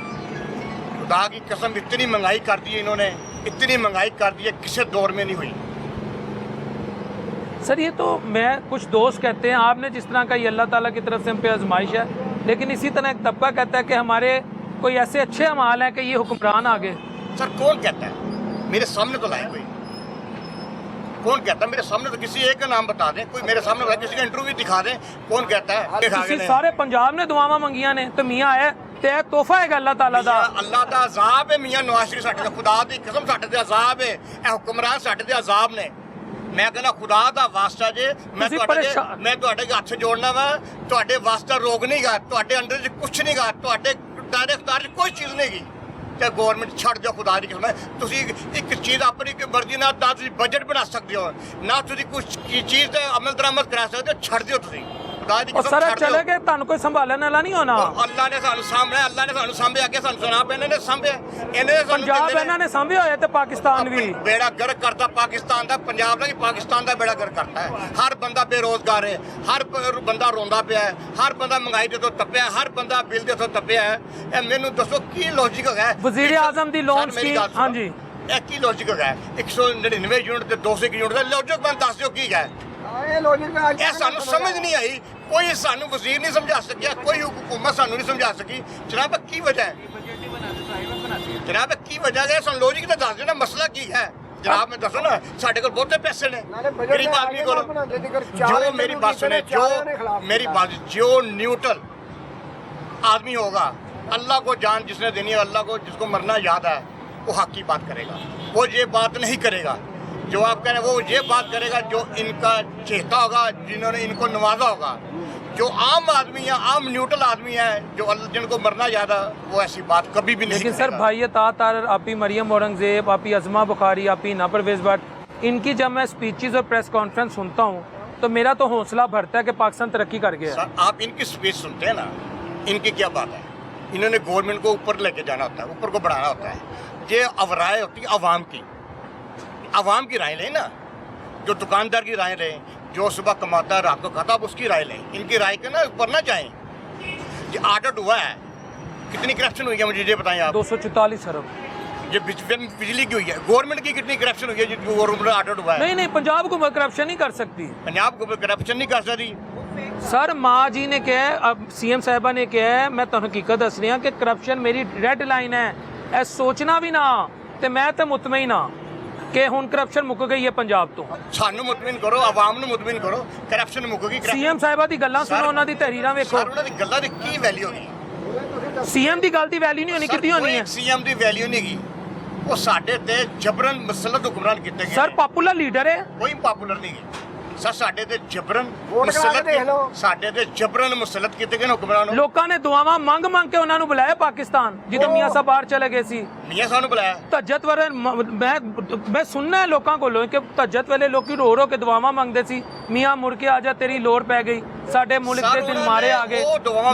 खुदा की कसम इतनी महंगाई कर दी है इन्होंने, इतनी महंगाई कर दी है किसी दौर में नहीं हुई। सर ये तो मैं कुछ दोस्त कहते हैं आपने जिस तरह का ये अल्लाह ताला की तरफ से हम पे आजमाइश है, लेकिन इसी तरह एक तबका कहता है कि हमारे कोई ऐसे अच्छे अमाल हैं कि ये हुक्मरान आ गए। सर कौन कहता है? मेरे सामने तो लाए कोई, कौन कहता है? मेरे सामने तो किसी एक का नाम बता दें, कोई मेरे सामने बताए, किसी का इंटरव्यू दिखा दें, कौन कहता है? ਤੁਸੀਂ ਸਾਰੇ ਪੰਜਾਬ ਨੇ ਦੁਆਵਾਂ ਮੰਗੀਆਂ ਨੇ ਤੇ ਮੀਆਂ ਆਇਆ ਤੇ ਇਹ ਤੋਹਫਾ ਹੈਗਾ ਅੱਲਾਹ ਤਾਲਾ ਦਾ। ਅੱਲਾਹ ਦਾ ਅਜ਼ਾਬ ਹੈ ਮੀਆਂ ਨਵਾਜ਼ ਸ਼ਰੀਫ ਸਾਡੇ ਦਾ, ਖੁਦਾ ਦੀ ਕਸਮ ਸਾਡੇ ਤੇ ਅਜ਼ਾਬ ਹੈ। ਇਹ ਹੁਕਮਰਾਨ ਸਾਡੇ ਤੇ ਅਜ਼ਾਬ ਨੇ। ਮੈਂ ਕਹਿੰਦਾ ਖੁਦਾ ਦਾ ਵਾਸਤਾ ਜੇ ਮੈਂ ਤੁਹਾਡੇ ਹੱਥ ਜੋੜਨਾ ਵਾ, ਤੁਹਾਡੇ ਵਾਸਤਾ ਰੋਗ ਨਹੀਂ ਗਾ, ਤੁਹਾਡੇ ਅੰਦਰ ਚ ਕੁਛ ਨਹੀਂ ਗਾ, ਤੁਹਾਡੇ ਦਾਇਰੇ ਅਖਤਿਆਰ ਚ ਕੋਈ ਚੀਜ਼ ਨਹੀਂ ਗੀ। ਤੇ ਗਵਰਨਮੈਂਟ ਛੱਡ ਦਿਓ ਖੁਦਾ ਦੀ ਕਸਮ। ਤੁਸੀਂ ਇੱਕ ਚੀਜ਼ ਆਪਣੀ ਮਰਜ਼ੀ ਨਾਲ ਤਾਂ ਤੁਸੀਂ ਬਜਟ ਬਣਾ ਸਕਦੇ ਹੋ ਨਾ, ਤੁਸੀਂ ਕੁਝ ਚੀਜ਼ ਤੇ ਅਮਲ ਦਰਾਮਦ ਕਰਾ ਸਕਦੇ ਹੋ, ਛੱਡ ਦਿਓ ਤੁਸੀਂ ਖੁਦਾ ਦੀ ਕਸਮ। ਸਰ ਚਲੇ ਗਏ ਤੁਹਾਨੂੰ ਕੋਈ ਸੰਭਾਲਣ ਵਾਲਾ ਨਹੀਂ ਹੋਣਾ। ਅੱਲਾ ਨੇ ਸਾਨੂੰ ਸਾਹਮਣੇ, ਅੱਲਾ ਨੇ ਸਾਨੂੰ ਸਾਂਭਿਆ, ਅੱਗੇ ਸਾਨੂੰ ਸੁਣਾ ਪਏ, ਇਹਨਾਂ ਨੇ ਸਾਂਭਿਆ, ਇਹਨੇ ਪੰਜਾਬ ਇਹਨਾਂ ਨੇ ਸਾਂਭਿਆ ਹੋਇਆ ਤੇ ਪਾਕਿਸਤਾਨ ਵੀ ਬੇੜਾ ਗਰਕ ਕਰਤਾ। ਪਾਕਿਸਤਾਨ ਦਾ, ਪੰਜਾਬ ਦਾ, ਪਾਕਿਸਤਾਨ ਦਾ ਬੇੜਾ ਗਰਕ ਕਰਤਾ ਹੈ। ਹਰ ਬੰਦਾ ਬੇਰੋਜ਼ਗਾਰ ਹੈ, ਹਰ ਬੰਦਾ ਰੋਂਦਾ ਪਿਆ ਹੈ, ਹਰ ਬੰਦਾ ਮਹਿੰਗਾਈ ਦੇ ਤੋਂ ਤੱਪਿਆ, ਹਰ ਬੰਦਾ ਬਿੱਲ ਦੇ ਤੋਂ ਤੱਪਿਆ ਹੈ। ਇਹ ਮੈਨੂੰ ਦੱਸੋ ਕੀ ਲੌਜਿਕ ਹੈ? ਵਜ਼ੀਰ ਆਜ਼ਮ ਦੀ ਲੋਨ ਸਕੀਮ, ਹਾਂਜੀ ਇਹ ਕੀ ਲੌਜਿਕ ਹੈ? 199 ਯੂਨਿਟ ਤੇ 200 ਯੂਨਿਟ ਦਾ ਲੌਜਿਕ ਮੈਨੂੰ ਦੱਸ ਦਿਓ ਕੀ ਹੈ? ਇਹ ਸਾਨੂੰ ਸਮਝ ਨਹੀਂ ਆਈ, ਕੋਈ ਸਾਨੂੰ ਵਜ਼ੀਰ ਨਹੀਂ ਸਮਝਾ ਸਕਿਆ, ਕੋਈ ਹੁਕੂਮਤ ਸਾਨੂੰ ਨਹੀਂ ਸਮਝਾ ਸਕੀ। ਜਨਾਬ ਕੀ ਵਜ੍ਹਾ ਹੈ? ਜਨਾਬ ਕੀ ਵਜ੍ਹਾ ਹੈ? ਸਾਨੂੰ ਲੌਜਿਕ ਤਾਂ ਦੱਸ ਦਿਓ ਨਾ, ਮਸਲਾ ਕੀ ਹੈ ਜਨਾਬ? ਮੈਂ ਦੱਸੋ ਨਾ, ਸਾਡੇ ਕੋਲ ਬਹੁਤੇ ਪੈਸੇ ਨੇ ਗਰੀਬ ਆਦਮੀ ਕੋਲ। ਜੋ ਮੇਰੀ ਬਾਤ ਸੁਣੇ, जो न्यूट्रल आदमी होगा, अल्लाह को जान जिसने देनी है, अल्लाह को जिसको मरना याद है, वो हक की बात करेगा। वो ये बात नहीं करेगा जो आप कह रहे हैं, वो ये बात करेगा जो इनका चेहता होगा, जिन्होंने इनको नवाजा होगा। जो आम आदमी है, आम न्यूट्रल आदमी है, जो जिनको मरना ज़्यादा, वो ऐसी बात कभी भी नहीं लेकिन सर करेगा। भाई तार आपी मरियम औरंगजेब, आपी अजमा बुखारी, आपी हिना परवेज़ भट्ट, इनकी जब मैं स्पीचेस और प्रेस कॉन्फ्रेंस सुनता हूँ तो मेरा तो हौसला भरता है कि पाकिस्तान तरक्की कर गया। सर आप इनकी स्पीच सुनते हैं ना, इनकी क्या बात है, इन्होंने गवर्नमेंट को ऊपर लेके जाना होता है, ऊपर को बढ़ाना होता है। ये राय होती है आवाम की राय लें ना, जो दुकानदार की राय लें, जो सुबह कमाता है रात को खाता, आप उसकी राय लें। इनकी राय के ना ऊपर ना जाएं। ये ऑडिट हुआ है, कितनी करप्शन हुई है मुझे ये बताएं आप। 244 अरब। ये बिजली की हुई है, गवर्नमेंट की कितनी करप्शन हुई है जो गवर्नमेंट ऑडिट हुआ है। नहीं पंजाब को करप्शन नहीं कर सकती, पंजाब को करप्शन नहीं कर सकती। सर माँ जी ने कहा, अब सीएम साहबा ने कहा है, मैं तो हकीकत दस रही कि करप्शन मेरी रेड लाइन है, ऐ सोचना भी ना ते मैं तो मुतमईन हाँ कि हुण करप्शन मुक गई है पंजाब तो। सानू मुतमिन करो, आवाम ਨੂੰ मुतमिन करो, करप्शन मुकेगी। सीएम साहबा ਦੀ ਗੱਲਾਂ ਸੁਣੋ, ਉਹਨਾਂ ਦੀ ਤਹਿਰੀਰਾਂ ਵੇਖੋ। ਸਰ ਉਹਨਾਂ ਦੀ ਗੱਲਾਂ ਦੀ ਕੀ ਵੈਲਿਊ ਹੋਗੀ? ਸੀਐਮ ਦੀ ਗੱਲ ਦੀ ਵੈਲਿਊ ਨਹੀਂ ਹੋਣੀ, ਕਿਤੇ ਹੋਣੀ ਹੈ। ਸੀਐਮ ਦੀ ਵੈਲਿਊ ਨਹੀਂ ਹੈਗੀ, ਉਹ ਸਾਡੇ ਤੇ ਜਬਰਨ ਮੁਸਲਤ ਹੁਕਮਰਾਨ ਕੀਤੇ ਗਏ। ਸਰ ਪਪੂਲਰ ਲੀਡਰ ਹੈ, ਕੋਈ ਪਪੂਲਰ ਨਹੀਂ ਹੈ ਸਰ, ਸਾਡੇ ਤੇ ਜਬਰਨ ਮੁਸਲਤ ਕੀਤੇ ਗਏ ਹੁਕਮਰਾਨ ਨੂੰ। ਲੋਕਾਂ ਨੇ ਦੁਆਵਾਂ ਮੰਗ ਕੇ ਉਹਨਾਂ ਨੂੰ ਬੁਲਾਇਆ ਪਾਕਿਸਤਾਨ, ਜਦੋਂ ਮੀਆਂ ਸਾਹਿਬ ਬਾਹਰ ਚਲੇ ਗਏ ਸੀ। ਮੀਆਂ ਸਾਹਿਬ ਨੂੰ ਬੁਲਾਇਆ ਤਹਜਤ ਵੇਲੇ ਮੈਂ ਸੁਣਨਾ ਹੈ ਲੋਕਾਂ ਕੋਲੋਂ ਕਿ ਤਹਜਤ ਵੇਲੇ ਲੋਕੀ ਰੋ ਰੋ ਕੇ ਦੁਆਵਾਂ ਮੰਗਦੇ ਸੀ, ਮੀਆਂ ਮੁੜ ਕੇ ਆ ਜਾ ਤੇਰੀ ਲੋੜ ਪੈ ਗਈ, ਸਾਡੇ ਮੁਲਕ ਦੇ ਦਿਨ ਮਾਰੇ ਆ ਗਏ,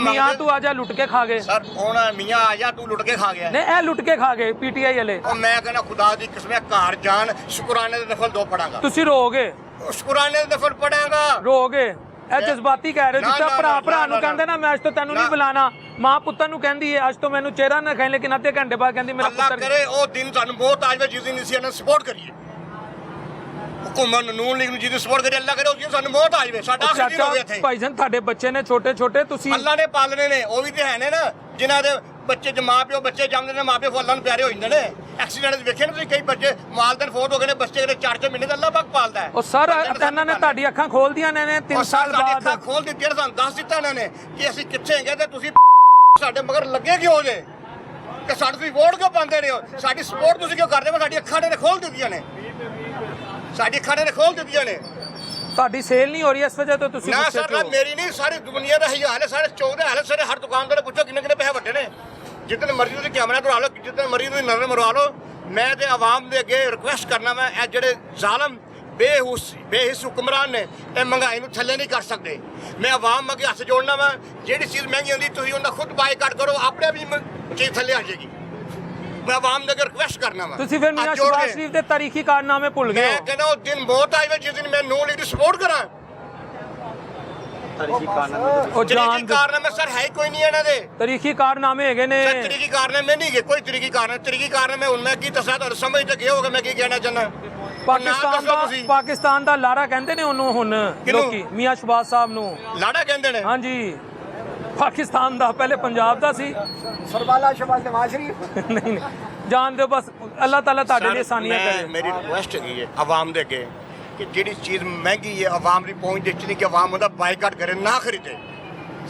ਮੀਆਂ ਤੂੰ ਆ ਜਾ ਲੁੱਟ ਕੇ ਖਾ ਗਏ। ਸਰ ਹੁਣ ਮੀਆਂ ਆ ਜਾ ਤੂੰ ਲੁੱਟ ਕੇ ਖਾ ਗਿਆ। ਨਹੀਂ ਇਹ ਲੁੱਟ ਕੇ ਖਾ ਗਏ ਪੀਟੀਆਈ ਵਾਲੇ। ਉਹ ਮੈਂ ਕਹਿੰਦਾ ਖੁਦਾ ਦੀ ਕਸਮ ਹੈ, ਘਰ ਜਾਣ ਸ਼ੁਕਰਾਨੇ ਦੇ ਨਫਲ 2 ਪੜਾਂਗਾ। ਤੁਸੀਂ ਰੋਗੇ, ਸ਼ੁਕਰਾਨੇ ਦੇ ਨਫਲ ਪੜਾਂਗਾ। ਰੋਗੇ, ਇਹ ਜਜ਼ਬਾਤੀ ਕਹਿ ਰਹੇ ਹੋ, ਜਿੱਦਾਂ ਭਰਾ ਨੂੰ ਕਹਿੰਦੇ ਨਾ ਮੈਂ ਅੱਜ ਤੋਂ ਤੈਨੂੰ ਨਹੀਂ ਬੁਲਾਣਾ, ਮਾਂ ਪੁੱਤਰ ਨੂੰ ਕਹਿੰਦੀ ਹੈ ਅੱਜ ਤੋਂ ਮੈਨੂੰ ਚਿਹਰਾ ਨਾ ਖਾਈ, ਲੇਕਿਨ ਅੱਧੇ ਘੰਟੇ ਬਾਅਦ ਕਹਿੰਦੀ ਮੇਰਾ ਅੱਲਾਹ ਪੁੱਤਰ। ਕਰੇ ਉਹ ਦਿਨ ਤੁਹਾਨੂੰ ਬਹੁਤ ਆ ਜਾਵੇ ਜਿਸ ਦਿਨ ਅਸੀਂ ਇਹਨਾਂ ਸਪੋਰਟ ਕਰੀਏ, ਹੁਕੂਮਤ ਨੂੰ, ਨੂਨ ਲੀਗ ਨੂੰ ਜਿਹਦੀ ਸਪੋਰਟ ਕਰੇ, ਅੱਲਾਹ ਕਰੇ ਉਸ ਦਿਨ ਸਾਨੂੰ ਬਹੁਤ ਆ ਜਾਵੇ। ਸਾਡਾ ਆਖਰੀ ਦਿਨ ਹੋ ਗਿਆ ਇੱਥੇ। ਭਾਈ ਜਾਨ ਤੁਹਾਡੇ ਬੱਚੇ ਨੇ ਛੋਟੇ ਛੋਟੇ, ਤੁਸੀਂ ਅੱਲਾਹ ਨੇ ਪਾਲਣੇ ਨੇ, ਉਹ ਵੀ ਤੇ ਹੈ ਨੇ ਨਾ, ਜਿਨ੍ਹਾਂ ਦੇ ਬੱਚੇ ਮਾਂ ਪਿਓ ਬੱਚੇ ਜੰਮਦੇ ਨੇ, ਮਾਂ ਪਿਓ ਅੱਲਾਹ ਨੂੰ ਪਿਆਰੇ ਹੋ ਜਾਂਦੇ ਨੇ। ਐਕਸੀਡੈਂਟ ਵੇਖੇ ਨੇ ਤੁਸੀਂ, ਕਈ ਬੱਚੇ ਮਾਲਦਨ ਫੌਤ ਹੋ ਗਏ ਨੇ, ਬੱਚੇ ਕਿਤੇ 4-6 ਮਹੀਨੇ ਦਾ ਅੱਲਾਹ ਪਾਕ ਪਾਲਦਾ ਹੈ। ਉਹ ਸਰ ਇਹਨਾਂ ਨੇ ਤੁਹਾਡੀ ਅੱਖਾਂ ਖੋਲ ਦੀਆਂ ਨੇ 3 ਸਾਲ ਬਾਅਦ। ਅੱਖਾਂ ਖੋਲ ਦਿੱਤੀਆਂ, ਸਾਨੂੰ ਦੱਸ ਦਿੱਤਾ ਇਹਨਾਂ ਨੇ ਕਿ ਅਸੀਂ ਕਿੱਥੇ ਹੈਗੇ ਤੇ ਤੁਸੀਂ ਸਾਡੇ ਮਗਰ ਲੱਗੇ ਕਿਉਂ ਜੇ, ਕਿ ਸਾਡੇ ਤੁਸੀਂ ਵੋਟ ਕਿਉਂ ਪਾਉਂਦੇ ਰਹੇ ਹੋ, ਸਾਡੀ ਸਪੋਰਟ ਤੁਸੀਂ ਕਿਉਂ ਕਰਦੇ ਹੋ। ਸਾਡੀ ਅੱਖਾਂ ਨੇ ਖੋਲ ਦਿੱਤੀਆਂ ਨੇ, ਸਾਡੀ ਅੱਖਾਂ ਨੇ ਖੋਲ ਦਿੱਤੀਆਂ ਨੇ। ਤੁਹਾਡੀ ਸੇਲ ਨਹੀਂ ਹੋ ਰਹੀ ਇਸ ਵਜ੍ਹਾ ਤੋਂ ਤੁਸੀਂ ਨਾ ਗੁੱਸੇ ਸਰ, ਕਿਉਂ? ਮੇਰੀ ਨਹੀਂ, ਸਾਰੀ ਦੁਨੀਆ ਦਾ ਹੀ ਹਾਲ ਹੈ, ਸਾਰੇ ਚੌਕ ਦਾ ਹਾਲ ਹੈ। ਸਾਰੇ ਹਰ ਦੁਕਾਨਦਾਰ ਨੂੰ ਪੁੱਛੋ ਕਿੰਨੇ ਪੈਸੇ ਵੱਟੇ ਨੇ। ਜਿੱਦਨ ਮਰਜ਼ੀ ਤੁਸੀਂ ਕੈਮਰਾ ਤੋਂ ਲਾ ਲਓ, ਜਿੱਦਨ ਮਰਜ਼ੀ ਤੁਸੀਂ ਨਜ਼ਰ ਮਰਵਾ ਲਓ। ਮੈਂ ਤੇ ਆਵਾਮ ਦੇ ਅੱਗੇ ਰਿਕੁਐਸਟ ਕਰਨਾ, ਮੈਂ ਇਹ ਜਿਹੜੇ ਜ਼ਾਲਮ ਬੇਹਿੱਸ ਹੁਕਮਰਾਨ ਨੇ, ਇਹ ਮਹਿੰਗਾਈ ਨੂੰ ਥੱਲੇ ਨਹੀਂ ਕਰ ਸਕਦੇ। ਮੈਂ ਆਵਾਮ ਅੱਗੇ ਹੱਥ ਜੋੜਨਾ ਵਾ, ਜਿਹੜੀ ਚੀਜ਼ ਮਹਿੰਗੀ ਹੁੰਦੀ ਤੁਸੀਂ ਉਹਦਾ ਖੁਦ ਬਾਈਕਾਟ ਕਰੋ, ਆਪਣੇ ਵੀ ਚੀਜ਼ ਥੱਲੇ ਆ ਜਾਏਗੀ। ਮੈਂ ਆਵਾਮ ਦੇ ਅੱਗੇ ਰਿਕੁਐਸਟ ਕਰਨਾ ਵਾ। ਤੁਸੀਂ ਫਿਰ ਮੀਆਂ ਸ਼ਬਾਜ਼ ਸ਼ਰੀਫ ਦੇ ਤਾਰੀਖੀ ਕਾਰਨਾਮੇ ਭੁੱਲ ਗਏ ਮੈਂ ਹੋ। ਕਹਿੰਦਾ ਉਹ ਦਿਨ ਬਹੁਤ ਆਏ ਜਿਸ ਦਿਨ ਮੈਂ ਨੂਨ ਲੀਗ ਦੀ ਸਪੋਰਟ ਕਰਾਂ। ਉਹ ਤਰੀਕੀ ਜਾਨ ਕਾਰਨਾਮੇ ਸਰ ਹੈ ਕੋਈ ਨਹੀਂ ਇਹਨਾਂ ਦੇ। ਤਾਰੀਖੀ ਕਾਰਨਾਮੇ ਹੈਗੇ ਨੇ। ਸਰ ਤਰੀਕੀ ਕਾਰਨਾਮੇ ਨਹੀਂ ਹੈਗੇ, ਕੋਈ ਤਰੀਕੀ ਕਾਰਨਾਮੇ ਹੁਣ ਮੈਂ ਕੀ ਦੱਸਾਂ ਤੁਹਾਨੂੰ, ਸਮਝ ਤੇ ਗਏ ਹੋਗੇ ਮੈਂ ਕੀ ਕਹਿਣਾ ਚਾਹੁੰਦਾ। ਪਾਕਿਸਤਾਨ ਦਾ ਲਾਰਾ ਕਹਿੰਦੇ ਨੇ ਉਹਨੂੰ ਹੁਣ ਲੋਕੀ, ਮੀਆਂ ਸ਼ਬਾਜ਼ ਸਾਹਿਬ ਨੂੰ ਲਾੜਾ ਕਹਿੰਦੇ ਨੇ। ਹਾਂਜੀ, ਪਾਕਿਸਤਾਨ ਦਾ, ਪਹਿਲੇ ਪੰਜਾਬ ਦਾ ਸੀ। ਸਰਬਾਲਾ ਸ਼ਬਾਜ਼ ਨਵਾਜ਼ ਸ਼ਰੀਫ ਨਹੀਂ ਜਾਣ ਦਿਓ ਬਸ, ਅੱਲਾਹ ਤਾਲਾ ਤੁਹਾਡੇ ਲਈ ਸਰ, ਆਸਾਨੀਆਂ ਕਰੇ। ਮੇਰੀ ਰਿਕੁਐਸਟ ਹੈਗੀ ਹੈ ਆਵਾਮ ਦੇ ਅੱਗੇ ਕਿ ਜਿਹੜੀ ਚੀਜ਼ ਮਹਿੰਗੀ ਹੈ ਆਵਾਮ ਦੀ ਪਹੁੰਚ ਦੇ ਨਹੀਂ ਕਿ ਆਵਾਮ ਉਹਦਾ ਬਾਈਕਾਟ ਕਰੇ, ਨਾ ਖਰੀਦੇ।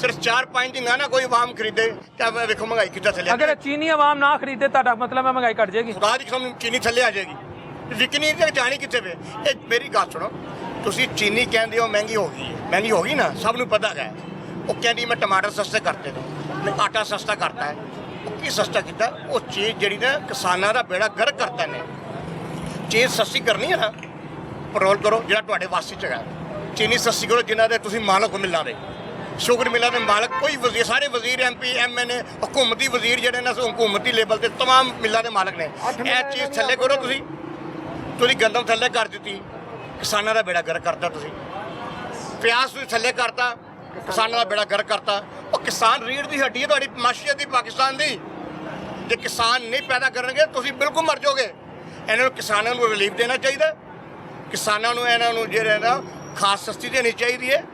ਸਿਰਫ 4-5 ਦਿਨ ਨਾ ਕੋਈ ਆਵਾਮ ਖਰੀਦੇ ਤਾਂ ਵੇਖੋ ਮਹਿੰਗਾਈ ਕਿੱਦਾਂ ਥੱਲੇ। ਅਗਰ ਚੀਨੀ ਆਵਾਮ ਨਾ ਖਰੀਦੇ ਤੁਹਾਡਾ ਮਤਲਬ ਹੈ ਮਹਿੰਗਾਈ ਘਟ ਜਾਏਗੀ। ਖੁਦਾ ਦੀ ਕਸਮ ਚੀਨੀ ਥੱਲੇ ਆ ਜਾਏਗੀ, ਵਿਕਣੀ ਤੇ ਜਾਣੀ ਕਿੱਥੇ ਵੇ। ਇਹ ਮੇਰੀ ਗੱਲ ਸੁਣੋ, ਤੁਸੀਂ ਚੀਨੀ ਕਹਿੰਦੇ ਹੋ ਮਹਿੰਗੀ ਹੋ ਗਈ ਹੈ, ਮਹਿੰਗੀ ਹੋ ਗਈ ਨਾ, ਸਭ ਨੂੰ ਪਤਾ ਹੈ। ਉਹ ਕਹਿੰਦੀ ਮੈਂ ਟਮਾਟਰ ਸਸਤੇ ਕਰਤੇ ਨੇ, ਮੈਂ ਆਟਾ ਸਸਤਾ ਕਰਤਾ ਹੈ। ਉਹ ਕੀ ਸਸਤਾ ਕੀਤਾ? ਉਹ ਚੀਜ਼ ਜਿਹੜੀ ਨਾ ਕਿਸਾਨਾਂ ਦਾ ਬੇੜਾ ਗਰਕ ਕਰਤਾ ਨੇ। ਚੀਜ਼ ਸਸਤੀ ਕਰਨੀ ਹੈ ਨਾ, ਪੈਟਰੋਲ ਕਰੋ ਜਿਹੜਾ ਤੁਹਾਡੇ ਵਾਸਤੇ ਚ ਹੈਗਾ, ਚੀਨੀ ਸਸਤੀ ਕਰੋ ਜਿਨ੍ਹਾਂ ਦੇ ਤੁਸੀਂ ਮਾਲਕ ਹੋ ਮਿਲਾਂ ਦੇ, ਸ਼ੂਗਰ ਮਿਲਾਂ ਦੇ ਮਾਲਕ, ਕੋਈ ਵਜ਼ੀਰ, ਸਾਰੇ ਵਜ਼ੀਰ MP MNA ਹਕੂਮਤੀ ਵਜ਼ੀਰ ਜਿਹੜੇ ਨੇ ਹਕੂਮਤੀ ਲੈਵਲ ਤੇ ਤਮਾਮ ਮਿਲਾਂ ਦੇ ਮਾਲਕ ਨੇ। ਇਹ ਚੀਜ਼ ਥੱਲੇ ਕਰੋ ਤੁਸੀਂ ਗੰਦਮ ਥੱਲੇ ਕਰ ਦਿੱਤੀ, ਕਿਸਾਨਾਂ ਦਾ ਬੇੜਾ ਗਰਕ ਕਰਤਾ। ਤੁਸੀਂ ਪਿਆਜ਼ ਤੁਸੀਂ ਥੱਲੇ ਕਰਤਾ, ਕਿਸਾਨਾਂ ਦਾ ਬੇੜਾ ਗਰਕ ਕਰਤਾ। ਉਹ ਕਿਸਾਨ ਰੀੜ੍ਹ ਦੀ ਹੱਡੀ ਹੈ ਤੁਹਾਡੀ ਮਾਸ਼ੀਅਤ ਦੀ ਪਾਕਿਸਤਾਨ ਦੀ। ਜੇ ਕਿਸਾਨ ਨਹੀਂ ਪੈਦਾ ਕਰਨਗੇ ਤੁਸੀਂ ਬਿਲਕੁਲ ਮਰ ਜਾਓਗੇ। ਇਹਨਾਂ ਨੂੰ ਕਿਸਾਨਾਂ ਨੂੰ ਰਿਲੀਫ ਦੇਣਾ ਚਾਹੀਦਾ, ਕਿਸਾਨਾਂ ਨੂੰ ਇਹਨਾਂ ਨੂੰ ਜਿਹੜੇ ਨਾ ਖਾਸ ਸਸਤੀ ਦੇਣੀ ਚਾਹੀਦੀ ਹੈ।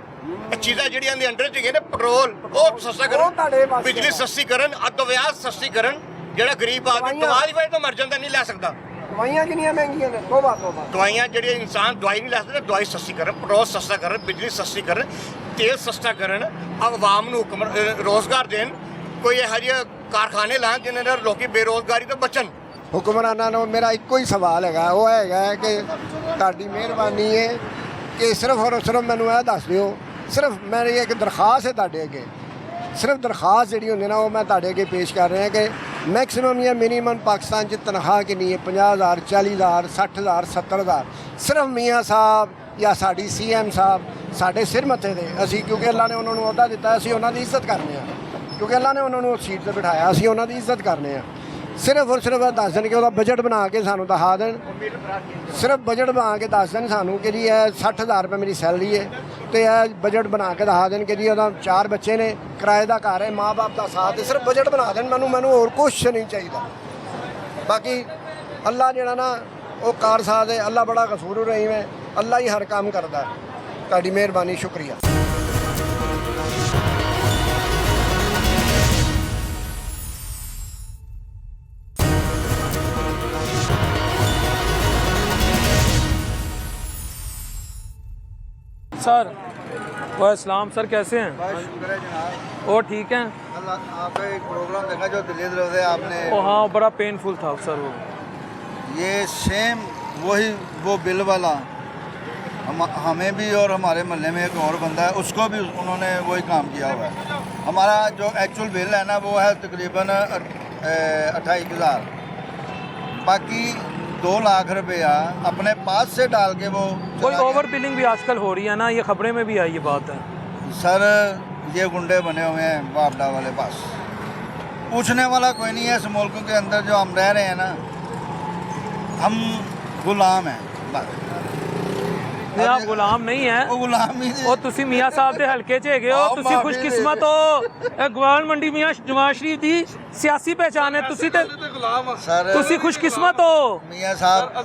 ਇਹ ਚੀਜ਼ਾਂ ਜਿਹੜੀਆਂ ਦੇ ਅੰਡਰ ਚ ਗਏ ਨੇ, ਪੈਟਰੋਲ ਉਹ ਸਸਤਾ ਕਰਨ, ਬਿਜਲੀ ਸਸਤੀ ਕਰਨ, ਅਦਵਿਆਤ ਸਸਤੀ ਕਰਨ। ਜਿਹੜਾ ਗਰੀਬ ਆਦਮੀ ਦਵਾਈ ਵਜ੍ਹਾ ਤੋਂ ਮਰ ਜਾਂਦਾ, ਨਹੀਂ ਲੈ ਸਕਦਾ। ਦਵਾਈਆਂ ਕਿੰਨੀਆਂ ਮਹਿੰਗੀਆਂ ਨੇ, ਤੋਬਾ ਦਵਾਈਆਂ ਜਿਹੜੀਆਂ ਇਨਸਾਨ ਦਵਾਈ ਨਹੀਂ ਲੈ ਸਕਦੇ, ਦਵਾਈ ਸਸਤੀ ਕਰਨ, ਪੈਟਰੋਲ ਸਸਤਾ ਕਰਨ, ਬਿਜਲੀ ਸਸਤੀ ਕਰਨ, ਤੇਲ ਸਸਤਾ ਕਰਨ, ਆਵਾਮ ਨੂੰ ਰੋਜ਼ਗਾਰ ਦੇਣ। ਕੋਈ ਇਹੋ ਜਿਹੇ ਕਾਰਖਾਨੇ ਲਾਉਣ ਜਿਹਨਾਂ ਨਾਲ ਲੋਕੀ ਬੇਰੋਜ਼ਗਾਰੀ ਤੋਂ ਬਚਣ। ਹੁਕਮਰਾਨਾਂ ਨੂੰ ਮੇਰਾ ਇੱਕੋ ਹੀ ਸਵਾਲ ਹੈਗਾ, ਉਹ ਹੈਗਾ ਕਿ ਤੁਹਾਡੀ ਮਿਹਰਬਾਨੀ ਹੈ ਕਿ ਸਿਰਫ ਔਰ ਸਿਰਫ ਮੈਨੂੰ ਇਹ ਦੱਸ ਦਿਓ ਸਿਰਫ ਮੇਰੀ ਇੱਕ ਦਰਖਾਸਤ ਹੈ ਤੁਹਾਡੇ ਅੱਗੇ, ਸਿਰਫ ਦਰਖਾਸਤ ਜਿਹੜੀ ਹੁੰਦੀ ਨਾ ਉਹ ਮੈਂ ਤੁਹਾਡੇ ਅੱਗੇ ਪੇਸ਼ ਕਰ ਰਿਹਾ ਕਿ ਮੈਕਸਿਮਮ ਜਾਂ ਮਿਨੀਮਮ ਪਾਕਿਸਤਾਨ 'ਚ ਤਨਖਾਹ ਕਿੰਨੀ ਹੈ? 50,000, 40,000, 60,000, 70,000। ਸਿਰਫ ਮੀਆਂ ਸਾਹਿਬ ਜਾਂ ਸਾਡੀ CM ਸਾਹਿਬ ਸਾਡੇ ਸਿਰ ਮੱਥੇ ਦੇ, ਅਸੀਂ ਕਿਉਂਕਿ ਅੱਲਾ ਨੇ ਉਹਨਾਂ ਨੂੰ ਅਹੁਦਾ ਦਿੱਤਾ, ਅਸੀਂ ਉਹਨਾਂ ਦੀ ਇੱਜ਼ਤ ਕਰਨੇ ਆ, ਕਿਉਂਕਿ ਅੱਲਾ ਨੇ ਉਹਨਾਂ ਨੂੰ ਉਸ ਸੀਟ 'ਤੇ ਬਿਠਾਇਆ, ਅਸੀਂ ਉਹਨਾਂ ਦੀ ਇੱਜ਼ਤ ਕਰਨੇ ਆ। ਸਿਰਫ ਔਰ ਸਿਰਫ ਦੱਸ ਦੇਣ ਕਿ ਉਹਦਾ ਬਜਟ ਬਣਾ ਕੇ ਸਾਨੂੰ ਦਿਖਾ ਦੇਣ, ਸਿਰਫ ਬਜਟ ਬਣਾ ਕੇ ਦੱਸ ਦੇਣ ਸਾਨੂੰ ਕਿ ਜੀ ਇਹ 60,000 ਰੁਪਏ ਮੇਰੀ ਸੈਲਰੀ ਹੈ, ਤੇ ਇਹ ਬਜਟ ਬਣਾ ਕੇ ਦਿਖਾ ਦੇਣ ਕਿ ਜੀ ਉਹਦਾ 4 ਬੱਚੇ ਨੇ, ਕਿਰਾਏ ਦਾ ਘਰ ਹੈ, ਮਾਂ-ਬਾਪ ਦਾ ਸਾਥ ਹੈ, ਸਿਰਫ ਬਜਟ ਬਣਾ ਦੇਣ। ਮੈਨੂੰ ਹੋਰ ਕੁਛ ਨਹੀਂ ਚਾਹੀਦਾ। ਬਾਕੀ ਅੱਲਾ ਜਿਹੜਾ ਨਾ ਉਹ ਕਾਰ ਸਾਥ ਹੈ, ਅੱਲਾ ਬੜਾ ਗਫੂਰ ਰਹੀਮ ਹੈ, ਅੱਲਾ ਹੀ ਹਰ ਕੰਮ ਕਰਦਾ ਹੈ। ਤੁਹਾਡੀ ਮਿਹਰਬਾਨੀ, ਸ਼ੁਕਰੀਆ। सर वालेकुम सर, कैसे हैं? बस शुक्र है जनाब, और ठीक हैं? अल्लाह आपका एक प्रोग्राम देखा जो दिल्ली दरवाजे आपने, ओ हाँ, बड़ा पेनफुल था सर वो। ये सेम वही वो बिल वाला हमें भी और हमारे मोहल्ले में एक और बंदा है, उसको भी उन्होंने वही काम किया हुआ है। हमारा जो एक्चुअल बिल है ना वो है तकरीबन 28,000, बाकी 2 लाख रुपया अपने पास से डाल के वो कोई ओवर बिलिंग भी आजकल हो रही है ना, ये खबरें में भी आई ये बात है। सर ये गुंडे बने हुए हैं बापडा वाले पास, पूछने वाला कोई नहीं है। इस मुल्क के अंदर जो हम रह रहे हैं ना, हम गुलाम हैं बस। नहीं, आप गुलाम नहीं है, वो गुलाम ही ਉਹ ਤੁਸੀਂ ਮੀਆਂ ਸਾਹਿਬ ਦੇ ਹਲਕੇ 'ਚ ਹੈਗੇ ਹੋ, ਤੁਸੀਂ ਖੁਸ਼ਕਿਸਮਤ ਹੋ। ਇਹ ਗਵਾਲ ਮੰਡੀ ਮੀਆਂ ਜਵਾਨ ਸ਼ਰੀਫ ਦੀ ਸਿਆਸੀ ਪਹਿਚਾਨ ਹੈ, ਤੁਸੀਂ ਤੇ सर ਤੁਸੀਂ ਖੁਸ਼ਕਿਸਮਤ ਹੋ। ਮੀਆਂ ਸਾਹਿਬ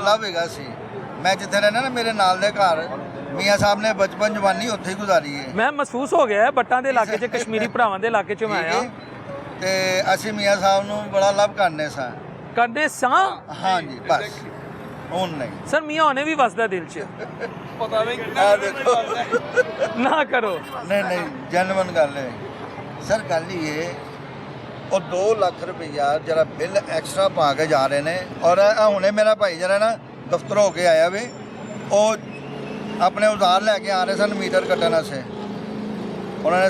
ਲਵ ਹੈਗਾ ਸੀ। ਮੈਂ ਜਿੱਥੇ ਰਹਿਣਾ ਨਾ ਮੇਰੇ ਨਾਲ ਦੇ ਘਰ, ਮੀਆਂ ਸਾਹਿਬ ਨੇ ਬਚਪਨ ਜਵਾਨੀ ਉੱਥੇ ਹੀ ਗੁਜ਼ਾਰੀ ਹੈ। ਮੈਂ ਮਹਿਸੂਸ ਹੋ ਗਿਆ ਬੱਟਾਂ ਦੇ ਇਲਾਕੇ 'ਚ, ਕਸ਼ਮੀਰੀ ਭਰਾਵਾਂ ਦੇ ਇਲਾਕੇ 'ਚ ਮੈਂ ਆਇਆ ਤੇ ਅਸੀਂ ਮੀਆਂ ਸਾਹਿਬ ਨੂੰ ਬੜਾ ਲਵ ਕਰਨੇ ਸਾਂ। ਕਰਨੇ ਸਾਂ। ਹਾਂਜੀ ਬਸ, ਹੁਣ ਨਹੀਂ। ਸਰ ਮੀਆਂ ਹੋਣੇ ਵੀ ਵਸਦਾ ਦਿਲ 'ਚ, ਆ ਦੇਖੋ, ਨਾ ਕਰੋ। ਨਹੀਂ ਨਹੀਂ ਜੈਨੂਇਨ ਗੱਲ ਹੈ ਸਰ। ਗੱਲ ਹੀ ਇਹ, ਉਹ 2 ਲੱਖ ਰੁਪਈਆ ਜਿਹੜਾ ਬਿੱਲ ਐਕਸਟਰਾ ਪਾ ਕੇ ਜਾ ਰਹੇ ਨੇ, ਔਰ ਹੁਣੇ ਮੇਰਾ ਭਾਈ ਜਿਹੜਾ ਨਾ ਦਫ਼ਤਰ ਹੋ ਕੇ ਆਇਆ ਵੀ, ਉਹ ਆਪਣੇ ਉਧਾਰ ਲੈ ਕੇ ਆ ਰਹੇ ਸਨ ਮੀਟਰ ਕੱਟਣ ਵਾਸਤੇ। ਉਹਨਾਂ ਨੇ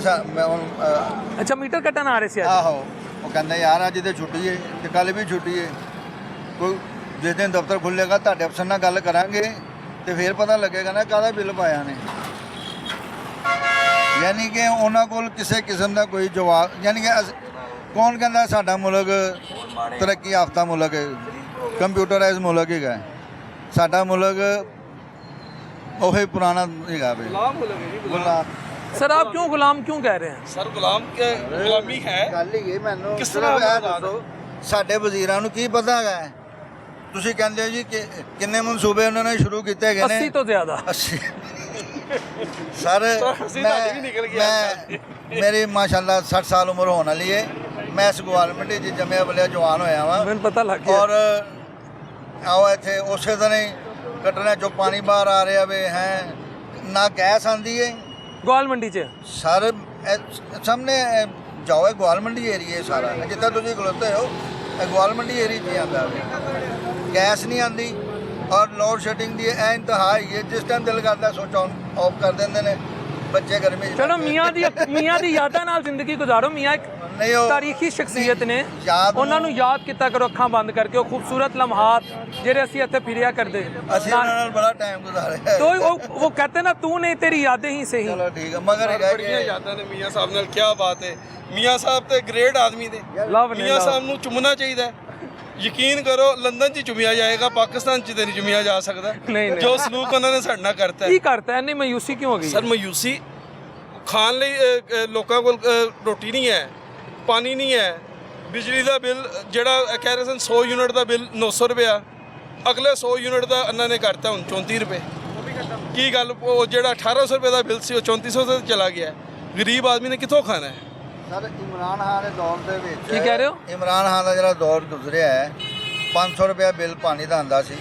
ਅੱਛਾ, ਮੀਟਰ ਕੱਟਣ ਆ ਰਹੇ ਸੀ ਅੱਜ? ਆਹੋ, ਉਹ ਕਹਿੰਦਾ ਯਾਰ ਅੱਜ ਤੇ ਛੁੱਟੀ ਹੈ ਤੇ ਕੱਲ ਵੀ ਛੁੱਟੀ ਹੈ, ਕੋਈ ਜਿਸ ਦਿਨ ਦਫ਼ਤਰ ਖੁੱਲ੍ਹੇਗਾ ਤੁਹਾਡੇ ਅਫਸਰ ਨਾਲ ਗੱਲ ਕਰਾਂਗੇ ਤੇ ਫਿਰ ਪਤਾ ਲੱਗੇਗਾ ਨਾ ਕਾਹਦਾ ਬਿੱਲ ਪਾਇਆ ਨੇ। ਯਾਨੀ ਕਿ ਉਹਨਾਂ ਕੋਲ ਕਿਸੇ ਕਿਸਮ ਦਾ ਕੋਈ ਜਵਾਬ, ਯਾਨੀ ਕਿ ਕੌਣ ਕਹਿੰਦਾ ਸਾਡਾ ਮੁਲਕ ਤਰੱਕੀ ਯਾਫਤਾ ਮੁਲਕ ਹੈ, ਕੰਪਿਊਟਰਾਈਜ਼ ਮੁਲਕ ਹੈਗਾ ਸਾਡਾ ਮੁਲਕ, ਉਹੀ ਪੁਰਾਣਾ ਹੈਗਾ ਵੇ ਗੁਲਾਮ। सर आप क्यों गुलाम क्यों कह रहे हैं? सर गुलामी है। ਗੱਲ ਹੀ ਇਹ ਮੈਨੂੰ ਕਿਸ ਤਰ੍ਹਾਂ ਇਹ ਦੱਸੋ, ਸਾਡੇ ਵਜ਼ੀਰਾਂ ਨੂੰ ਕੀ ਪਤਾ ਹੈਗਾ? ਤੁਸੀਂ ਕਹਿੰਦੇ ਹੋ ਜੀ ਕਿ ਕਿੰਨੇ ਮਨਸੂਬੇ ਉਹਨਾਂ ਨੇ ਸ਼ੁਰੂ ਕੀਤੇ ਗਏ ਨੇ? 80 ਤੋਂ ਜ਼ਿਆਦਾ। 80 ਸਰ ਮੈਂ ਮੇਰੀ ਮਾਸ਼ਾਅੱਲਾ 60 ਸਾਲ ਉਮਰ ਹੋਣ ਵਾਲੀ ਹੈ। ਮੈਂ ਇਸ ਗਵਾਲਮੰਡੀ 'ਚ ਜੰਮਿਆ ਬਲਿਆ ਜਵਾਨ ਹੋਇਆ ਵਾਂ। ਮੈਨੂੰ ਪਤਾ ਲੱਗ ਗਿਆ। ਔਰ ਆਓ ਇੱਥੇ ਉਸੇ ਦਿਨ ਹੀ ਕੱਟਣੇ 'ਚੋਂ ਪਾਣੀ ਬਾਹਰ ਆ ਰਿਹਾ ਵੇ ਹੈ, ਨਾ ਗੈਸ ਆਉਂਦੀ ਹੈ ਗਵਾਲ ਮੰਡੀ 'ਚ। ਸਰ ਸਾਹਮਣੇ ਜਾਓ, ਇਹ ਗਵਾਲ ਮੰਡੀ ਏਰੀਆ ਸਾਰਾ, ਜਿੱਦਾਂ ਤੁਸੀਂ ਖਲੋਤੇ ਹੋ ਇਹ ਗਵਾਲ ਮੰਡੀ ਏਰੀਆ 'ਚ ਆਉਂਦਾ ਵੇ। ਗੈਸ ਨਹੀਂ ਆਉਂਦੀ ਔਰ ਲੋਡ ਸ਼ੈਡਿੰਗ ਦੀ ਇਹ ਇੰਤਹਾ ਹੀ ਹੈ, ਜਿਸ ਟਾਈਮ ਦਿਲ ਕਰਦਾ ਸੋਚ ਆਫ ਕਰ ਦਿੰਦੇ ਨੇ ਬੱਚੇ ਗਰਮੀ 'ਚ। ਚਲੋ ਮੀਆਂ ਦੀ ਯਾਦਾਂ ਨਾਲ ਜ਼ਿੰਦਗੀ ਗੁਜ਼ਾਰੋ। ਮੀਆਂ ਇੱਕ ਨਹੀਂ ਉਹ ਤਾਰੀਖੀ ਸ਼ਖਸੀਅਤ ਨੇ, ਯਾਦ ਉਹਨਾਂ ਨੂੰ ਯਾਦ ਕੀਤਾ ਕਰੋ ਅੱਖਾਂ ਬੰਦ ਕਰਕੇ। ਉਹ ਖੂਬਸੂਰਤ ਲਮਹਾਤ ਜਿਹੜੇ ਅਸੀਂ ਇੱਥੇ ਫਿਰਿਆ ਕਰਦੇ, ਅਸੀਂ ਉਹਨਾਂ ਨਾਲ ਬੜਾ ਟਾਈਮ ਗੁਜ਼ਾਰਿਆ। तो वो कहते ना तू नहीं तेरी यादें ही सही। ਚਲੋ ਠੀਕ ਹੈ, ਮਗਰ ਹੈਗਾ ਬੜੀਆਂ ਕਿ ਯਾਦਾਂ ਨੇ ਮੀਆਂ ਸਾਹਿਬ ਨਾਲ। ਕੀ ਬਾਤ ਹੈ, ਮੀਆਂ ਸਾਹਿਬ ਤੇ ਗ੍ਰੇਟ ਆਦਮੀ ਨੇ। ਲਵ ਨੇ ਮੀਆਂ ਲਵ। ਸਾਹਿਬ ਨੂੰ ਚੁੰਮਣਾ ਚਾਹੀਦਾ। ਯਕੀਨ ਕਰੋ ਲੰਦਨ 'ਚ ਚੁੰਮਿਆ ਜਾਏਗਾ, ਪਾਕਿਸਤਾਨ 'ਚ ਤੇ ਨਹੀਂ ਚੁੰਮਿਆ ਜਾ ਸਕਦਾ। ਨਹੀਂ। ਜੋ ਸਲੂਕ ਉਹਨਾਂ ਨੇ ਸਾਡੇ ਨਾਲ ਕਰਤਾ ਕੀ ਹੈ ਕਰਤਾ ਹੈ? ਨਹੀਂ ਮਾਯੂਸੀ ਕਿਉਂ ਹੋ ਗਈ? ਸਰ, ਮਾਯੂਸੀ ਖਾਣ ਲਈ ਲੋਕਾਂ ਕੋਲ ਰੋਟੀ ਨਹੀਂ ਹੈ, ਪਾਣੀ ਨਹੀਂ ਹੈ, ਬਿਜਲੀ ਦਾ ਬਿੱਲ ਜਿਹੜਾ ਕਹਿ ਰਹੇ ਸਨ 100 ਯੂਨਿਟ ਦਾ ਬਿੱਲ 900 ਰੁਪਇਆ, ਅਗਲੇ 100 ਯੂਨਿਟ ਦਾ ਇਹਨਾਂ ਨੇ ਕਰਤਾ ਹੁਣ 34 ਰੁਪਏ। ਕੀ ਗੱਲ, ਉਹ ਜਿਹੜਾ 1800 ਰੁਪਏ ਦਾ ਬਿੱਲ ਸੀ ਉਹ 3400 ਤੇ ਚਲਾ ਗਿਆ। ਗਰੀਬ ਆਦਮੀ ਨੇ ਕਿੱਥੋਂ ਖਾਣਾ ਹੈ? ਸਰ ਇਮਰਾਨ ਖਾਨ ਦੇ ਦੌਰ ਦੇ ਵਿੱਚ ਕੀ ਕਹਿ ਰਹੇ ਹੋ? ਇਮਰਾਨ ਖਾਨ ਦਾ ਜਿਹੜਾ ਦੌਰ ਗੁਜ਼ਰਿਆ ਹੈ, 500 ਰੁਪਇਆ ਬਿੱਲ ਪਾਣੀ ਦਾ ਆਉਂਦਾ ਸੀ,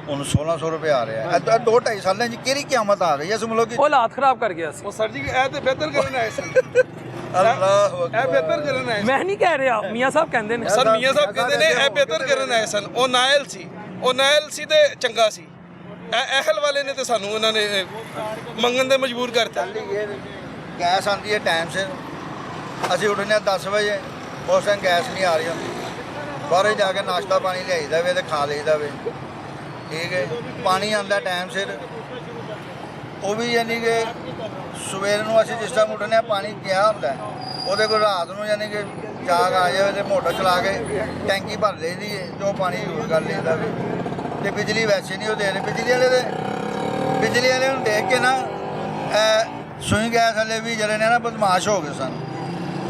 ਹੁਣ 1600 ਰੁਪਏ ਆ ਰਿਹਾ ਹੈ। 2-2.5 ਸਾਲਾਂ 'ਚ ਕਿਹੜੀ ਕਿਆਮਤ ਆ ਗਈ ਇਸ ਮੁਲਕ 'ਚ? ਉਹ ਹਾਲਾਤ ਖਰਾਬ ਕਰ ਗਿਆ ਸੀ। ਉਹ ਸਰ ਜੀ ਇਹ ਤੇ ਬਿਹਤਰ ਕਰਨ ਆਏ ਸਨ। ਅੱਲਾਹੁ ਇਹ ਬਿਹਤਰ ਕਰਨ ਆਏ ਮੈਂ ਨਹੀਂ ਕਹਿ ਰਿਹਾ, ਮੀਆਂ ਸਾਹਿਬ ਕਹਿੰਦੇ ਨੇ। ਸਰ ਮੀਆਂ ਸਾਹਿਬ ਕਹਿੰਦੇ ਨੇ ਇਹ ਬਿਹਤਰ ਕਰਨ ਆਏ ਸਨ। ਉਹ ਨਾਇਲ ਸੀ ਤੇ ਚੰਗਾ ਸੀ। ਅਹਿਲ ਵਾਲੇ ਨੇ ਤੇ ਸਾਨੂੰ ਉਹਨਾਂ ਨੇ ਮੰਗਣ ਦੇ ਮਜਬੂਰ ਕਰਤਾ। गैस आती है टाइम से, ਅਸੀਂ ਉੱਠਦੇ ਹਾਂ 10 ਵਜੇ, ਉਸ ਟਾਈਮ ਗੈਸ ਨਹੀਂ ਆ ਰਹੀ ਹੁੰਦੀ, ਬਾਹਰ ਜਾ ਕੇ ਨਾਸ਼ਤਾ ਪਾਣੀ ਲਿਆਈਦਾ ਵੇ ਤੇ ਖਾ ਲਈਦਾ ਵੇ, ਠੀਕ ਹੈ। ਪਾਣੀ ਆਉਂਦਾ ਟਾਈਮ ਸਿਰ, ਉਹ ਵੀ ਯਾਨੀ ਕਿ ਸਵੇਰ ਨੂੰ ਅਸੀਂ ਜਿਸ ਟਾਈਮ ਉੱਠਦੇ ਹਾਂ ਪਾਣੀ ਗਿਆ ਹੁੰਦਾ, ਉਹਦੇ ਕੋਲ ਰਾਤ ਨੂੰ ਯਾਨੀ ਕਿ ਜਾਗ ਆ ਜਾਵੇ ਤੇ ਮੋਟਰ ਚਲਾ ਕੇ ਟੈਂਕੀ ਭਰ ਲਈਦੀ ਹੈ ਤੇ ਉਹ ਪਾਣੀ ਯੂਜ਼ ਕਰ ਲਈਦਾ ਵੇ। ਤੇ ਬਿਜਲੀ ਵੈਸੇ ਨਹੀਂ ਉਹ ਦੇ ਰਹੇ, ਬਿਜਲੀ ਵਾਲੇ ਨੂੰ ਦੇਖ ਕੇ ਨਾ ਸੂਈ ਗੈਸ ਵਾਲੇ ਵੀ ਜਿਹੜੇ ਨੇ ਨਾ ਬਦਮਾਸ਼ ਹੋ ਗਏ ਸਨ।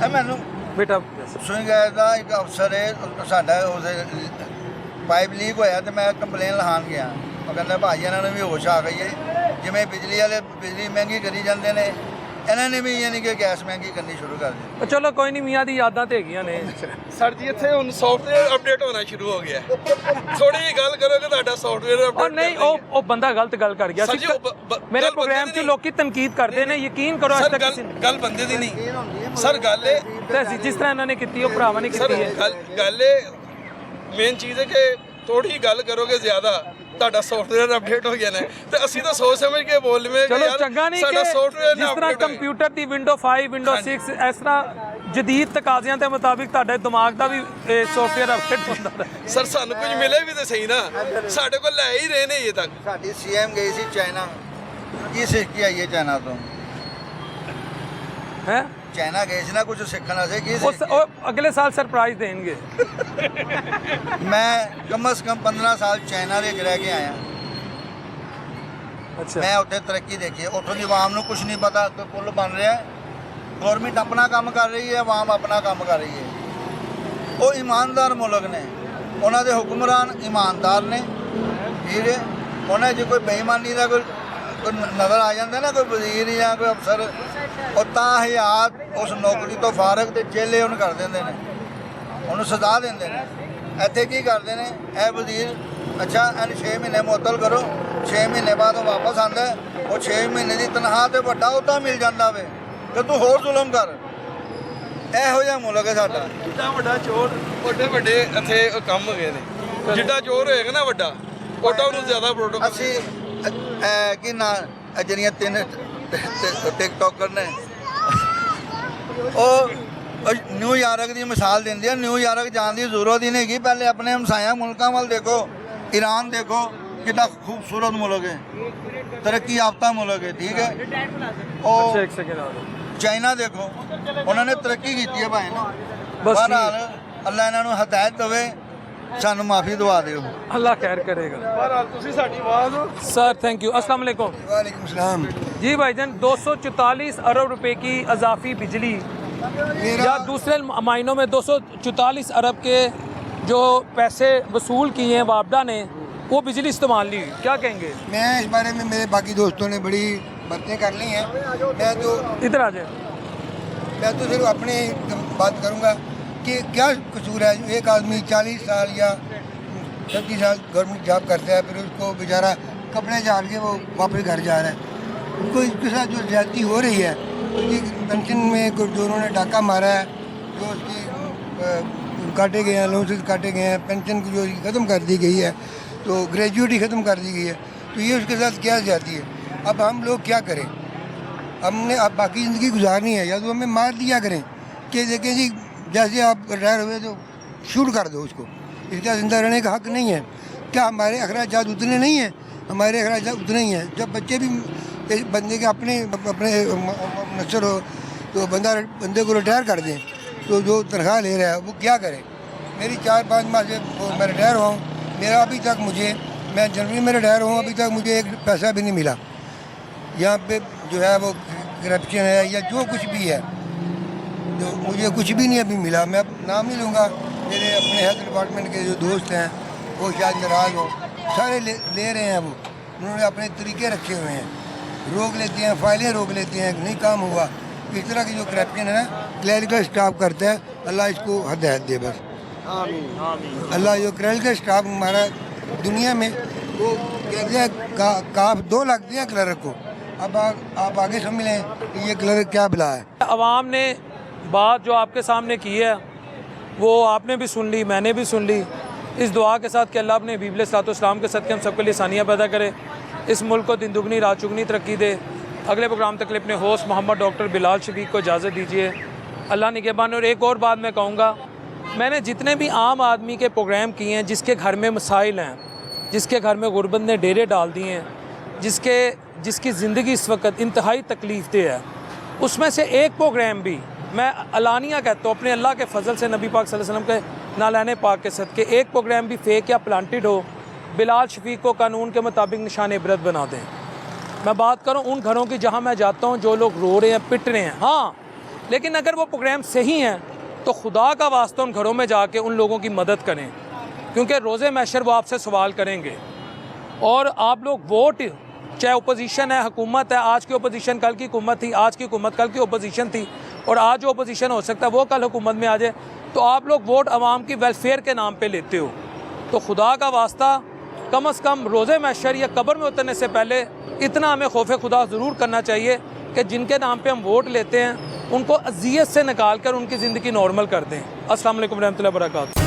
ਇਹ ਮੈਨੂੰ बेटा ਸੂਈ ਗੈਸ ਦਾ ਇੱਕ ਅਫਸਰ ਹੈ ਸਾਡਾ, ਉਹਦੇ ਪਾਈਪ ਲੀਕ ਹੋਇਆ ਤੇ ਮੈਂ ਕੰਪਲੇਨ ਲਿਖਾਉਣ ਗਿਆ, ਉਹ ਕਹਿੰਦਾ ਭਾਜੀ ਇਹਨਾਂ ਨੂੰ ਵੀ ਹੋਸ਼ ਆ ਗਈ ਹੈ, ਜਿਵੇਂ ਬਿਜਲੀ ਵਾਲੇ ਬਿਜਲੀ ਮਹਿੰਗੀ ਕਰੀ ਜਾਂਦੇ ਨੇ ਇਹਨਾਂ ਨੇ ਵੀ ਯਾਨੀ ਕਿ ਗੈਸ ਮਹਿੰਗੀ ਕਰਨੀ ਸ਼ੁਰੂ ਕਰ ਦਿੱਤੀ। चलो कोई नहीं, मियाँ दी यादां ते हैगियां ने। ਸਰ ਜੀ ਇੱਥੇ ਹੁਣ ਸੌਫਟਵੇਅਰ ਅਪਡੇਟ ਹੋਣਾ ਸ਼ੁਰੂ ਹੋ ਗਿਆ। ਥੋੜੀ ਜਿਹੀ ਗੱਲ ਕਰੋਗੇ ਤੁਹਾਡਾ ਸੌਫਟਵੇਅਰ और ਅਪਡੇਟ नहीं ਉਹ ਬੰਦਾ ਗਲਤ ਗੱਲ ਕਰ ਗਿਆ ਸਰ ਸੀ। ਜੀ, ਮੇਰੇ ਪ੍ਰੋਗਰਾਮ 'ਚ ਲੋਕੀ ਤਨਕੀਦ ਕਰਦੇ ਨੇ, ਯਕੀਨ ਕਰੋ ਅੱਜ ਸਰ ਤੱਕ ਕਿਸੇ ਨੇ। ਗੱਲ ਬੰਦੇ ਦੀ ਨਹੀਂ ਸਰ, ਗੱਲ ਇਹ ਤੇ ਅਸੀਂ ਜਿਸ ਤਰ੍ਹਾਂ ਇਹਨਾਂ ਨੇ ਕੀਤੀ ਉਹ ਭਰਾਵਾਂ ਨੇ ਸਰ ਕੀਤੀ ਹੈ। ਗੱਲ ਇਹ ਮੇਨ ਚੀਜ਼ ਹੈ ਕਿ ਥੋੜੀ ਗੱਲ ਕਰੋਗੇ ਜ਼ਿਆਦਾ ਤੁਹਾਡਾ ਸੌਫਟਵੇਅਰ ਅਪਡੇਟ ਹੋ ਗਿਆ ਨਾ, ਤੇ ਅਸੀਂ ਤਾਂ ਸੋਚ ਸਮਝ ਕੇ ਬੋਲਵੇਂ ਕਿ ਚਲੋ ਯਾਰ ਚੰਗਾ ਨਹੀਂ ਸਾਡਾ ਕਿ ਸੌਫਟਵੇਅਰ ਜਿਸ ਤਰ੍ਹਾਂ ਕੰਪਿਊਟਰ ਦੀ ਵਿੰਡੋ 5 ਵਿੰਡੋ 6 ਇਸ ਤਰ੍ਹਾਂ ਜਦੀਦ ਤਕਾਜ਼ਿਆਂ ਦੇ ਮੁਤਾਬਿਕ ਤੁਹਾਡੇ ਦਿਮਾਗ ਦਾ ਵੀ ਸੌਫਟਵੇਅਰ ਅਪਡੇਟ ਹੁੰਦਾ ਹੈ। ਸਰ ਸਾਨੂੰ ਕੁਝ ਮਿਲੇ ਵੀ ਤਾਂ ਸਹੀ ਨਾ, ਸਾਡੇ ਕੋਲ ਲੈ ਹੀ ਰਹੇ ਨੇ ਇਹ ਤੱਕ। ਸਾਡੀ ਸੀਐਮ ਗਈ ਸੀ ਚਾਈਨਾ, ਕੀ ਸਿੱਖ ਕੇ ਆਈਏ ਚਾਈਨਾ ਤੋਂ? ਹੈ ਚਾਈਨਾ ਗਏ ਸੀ ਨਾ ਕੁਝ ਸਿੱਖਣ ਵਾਸਤੇ, ਕੀ ਉਹ ਸਿੱਖ ਕੇ? ਉਹ ਅਗਲੇ ਸਾਲ ਸਰਪ੍ਰਾਈਜ਼ ਦੇਣਗੇ। ਮੈਂ ਕਮ ਸੇ ਕਮ 15 ਸਾਲ ਚਾਈਨਾ ਦੇ ਰਹਿ ਕੇ ਆਇਆ, ਅੱਛਾ ਮੈਂ ਉੱਥੇ ਤਰੱਕੀ ਦੇਖੀ ਹੈ। ਉੱਥੋਂ ਦੀ ਆਵਾਮ ਨੂੰ ਕੁਝ ਨਹੀਂ ਪਤਾ, ਕੋਈ ਪੁੱਲ ਬਣ ਰਿਹਾ, ਗੌਰਮੈਂਟ ਆਪਣਾ ਕੰਮ ਕਰ ਰਹੀ ਹੈ, ਆਵਾਮ ਆਪਣਾ ਕੰਮ ਕਰ ਰਹੀ ਹੈ। ਉਹ ਇਮਾਨਦਾਰ ਮੁਲਕ ਨੇ, ਉਹਨਾਂ ਦੇ ਹੁਕਮਰਾਨ ਇਮਾਨਦਾਰ ਨੇ, ਠੀਕ ਹੈ। ਉਹਨਾਂ 'ਚ ਕੋਈ ਬੇਈਮਾਨੀ ਦਾ ਕੋਈ ਨਜ਼ਰ ਆ ਜਾਂਦਾ ਨਾ, ਕੋਈ ਵਜ਼ੀਰ ਜਾਂ ਕੋਈ ਅਫਸਰ, ਉਹ ਤਾਂ ਹਯਾਤ ਉਸ ਨੌਕਰੀ ਤੋਂ ਫਾਰਗ ਤੇ ਜੇਲੇ ਉਹਨੂੰ ਕਰ ਦਿੰਦੇ ਨੇ, ਉਹਨੂੰ ਸਜ਼ਾ ਦਿੰਦੇ ਨੇ। ਇੱਥੇ ਕੀ ਕਰਦੇ ਨੇ ਇਹ ਵਜ਼ੀਰ, ਅੱਛਾ ਇਹਨੂੰ 6 ਮਹੀਨੇ ਮੁਅੱਤਲ ਕਰੋ, 6 ਮਹੀਨੇ ਬਾਅਦ ਉਹ ਵਾਪਸ ਆਉਂਦਾ, ਉਹ 6 ਮਹੀਨੇ ਦੀ ਤਨਖਾਹ ਤੇ ਵੱਡਾ ਉਹਦਾ ਮਿਲ ਜਾਂਦਾ ਵੇ ਕਿ ਤੂੰ ਹੋਰ ਜ਼ੁਲਮ ਕਰ। ਇਹੋ ਜਿਹਾ ਮੁਲਕ ਹੈ ਸਾਡਾ। ਜਿੱਦਾਂ ਵੱਡਾ ਚੋਰ ਵੱਡੇ ਇੱਥੇ ਕੰਮ ਹੋ ਗਏ ਨੇ, ਜਿੱਡਾ ਚੋਰ ਹੋਏਗਾ ਨਾ ਵੱਡਾ, ਉਹਦਾ ਉਹਨੂੰ ਜ਼ਿਆਦਾ ਪ੍ਰੋਟੋਕੋਲ। ਅਸੀਂ ਕਿ ਨਾ ਜਿਹੜੀਆਂ 3 ਟਿਕਟੋਕਰ ਨੇ, ਉਹ ਨਿਊਯਾਰਕ ਦੀ ਮਿਸਾਲ ਦਿੰਦੇ ਆ। ਨਿਊਯਾਰਕ ਜਾਣ ਦੀ ਜ਼ਰੂਰਤ ਹੀ ਨਹੀਂ ਹੈਗੀ, ਪਹਿਲੇ ਆਪਣੇ ਹਮਸਾਇਆ ਮੁਲਕਾਂ ਵੱਲ ਦੇਖੋ। ईरान देखो कितना खूबसूरत मुल्क है, तरक्की याफ्ता मुल्क है, ठीक है। और एक सेकंड आ जाओ। चाइना देखो, उन्होंने तरक्की की है भाई ना। बस बहरहाल अल्लाह इन्हां नूं हदायत देवे, सानू माफ़ी दवा दिओ। अल्लाह खैर करेगा। ਬਹਰਾਲ ਤੁਸੀਂ ਸਾਡੀ ਆਵਾਜ਼ ਹੋ। Sir thank you. अस्सलाम वालेकुम। वालेकुम सलाम। जी भाईजान, 244 अरब रुपए की अजाफी बिजली या दूसरे मायनों में 244 अरब के जो पैसे वसूल किए हैं वापडा ने, वो बिजली इस्तेमाल नहीं हुई, क्या कहेंगे? मैं इस बारे में मेरे बाकी दोस्तों ने बड़ी बातें कर ली हैं। इधर आ जाए। मैं तो सिर्फ अपनी बात करूंगा कि क्या कसूर है। एक आदमी 40 साल या 30 साल गवर्नमेंट जॉब करता है, फिर उसको बेचारा कपड़े झाड़ के वो वापस घर जा रहा है। उनको इसके साथ जो ज्यादती हो रही है, उसकी पेंशन में कुछ जो उन्होंने डाका मारा है, जो उसकी काटे गए हैं, अलाउंसेस काटे गए हैं, पेंशन की जो ख़त्म कर दी गई है, तो ग्रेजुएटी ख़त्म कर दी गई है, तो ये उसके साथ क्या जाती है। अब हम लोग क्या करें? हमने अब बाकी ज़िंदगी गुजारनी है, या तो हमें मार दिया करें कि देखें जी जैसे आप रिटायर हुए तो शूट कर दो उसको, इसका ज़िंदा रहने का हक़ नहीं है। क्या हमारे अखराजात उतने नहीं हैं? हमारे अखराजात उतने ही हैं। जब बच्चे भी बंदे के अपने नसर हो तो बंदे को रिटायर कर दें, तो जो तनख्वाह ले रहा है वो क्या करे? मेरी 4-5 माह से मैं रिटायर हुआ हूँ, मेरा अभी तक मैं जनवरी में रिटायर हुआ, अभी तक मुझे एक पैसा भी नहीं मिला। यहाँ पे जो है वो करप्शन है या जो कुछ भी है, जो मुझे कुछ भी नहीं अभी मिला। मैं नाम नहीं लूँगा, मेरे अपने हेल्थ डिपार्टमेंट के जो दोस्त हैं वो शायद नाराज़ हो, सारे ले रहे हैं। वो उन्होंने अपने तरीके रखे हुए हैं, रोक लेते हैं, फाइलें रोक लेते हैं, नहीं काम हुआ। इस तरह की जो करप्शन है ना, क्लैरिकल स्टाफ करता है, अल्लाह इसको हदायत दे बस। अल्लाह जो क्लैरिकल स्टाफ हमारा दुनिया में, वो कहते हैं काफ 2 लाख दिया क्लर्क को। अब आप आगे समझ लें कि ये क्लर्क क्या भला है। अवाम ने बात जो आपके सामने की है वो आपने भी सुन ली, मैंने भी सुन ली। इस दुआ के साथ कि अल्लाह अपने हबीब अलैहिस्सलाम के सदक़े हम सबके लिए आसानियाँ पैदा करे। इस मुल्क को दिन दुगनी रात चुगनी तरक्की दे। अगले प्रोग्राम तक अपने होस्ट मोहम्मद डॉक्टर बिलाल शफीक को इजाज़त दीजिए। अल्लाह निगहबान। और एक और बात मैं कहूँगा, मैंने जितने भी आम आदमी के प्रोग्राम किए हैं, जिसके घर में मसाइल हैं, जिसके घर में गुर्बत ने डेरे डाल दिए हैं, जिसकी ज़िंदगी इस वक्त इंतहाई तकलीफ दे है, उसमें से एक प्रोग्राम भी मैं अलानिया कहता हूँ अपने अल्लाह के फ़ज़ल से, नबी पाक सल्लल्लाहु अलैहि वसल्लम के नालाने पाक के सदक़े, एक प्रोग्राम भी फेक या प्लांटेड हो, बिलाल शफीक को कानून के मुताबिक निशान इबरत बना दें। मैं बात करूँ उन घरों की जहाँ मैं जाता हूँ, जो लोग रो रहे हैं, पिट रहे हैं, हाँ, लेकिन अगर वो प्रोग्राम सही हैं तो खुदा का वास्ता उन घरों में जाके उन लोगों की मदद करें, क्योंकि रोज़े महशर वो आपसे सवाल करेंगे। और आप लोग वोट, चाहे ओपोजिशन है, हुकूमत है, आज की ओपोजिशन कल की हुकूमत थी, आज की हुकूमत कल की ओपोजिशन थी, और आज जो ओपोजिशन हो सकता है वो कल हुकूमत में आ जाए, तो आप लोग वोट आवाम की वेलफेयर के नाम पे लेते हो। तो खुदा का वास्ता कम अज़ कम रोज़े महशर या कब्र में उतरने से पहले इतना हमें खौफ खुदा ज़रूर करना चाहिए कि जिनके नाम पे हम वोट लेते हैं उनको अज़ियत से निकाल कर उनकी ज़िंदगी नॉर्मल कर दें। अस्सलाम वालेकुम रहमतुल्लाहि व बरकातहू।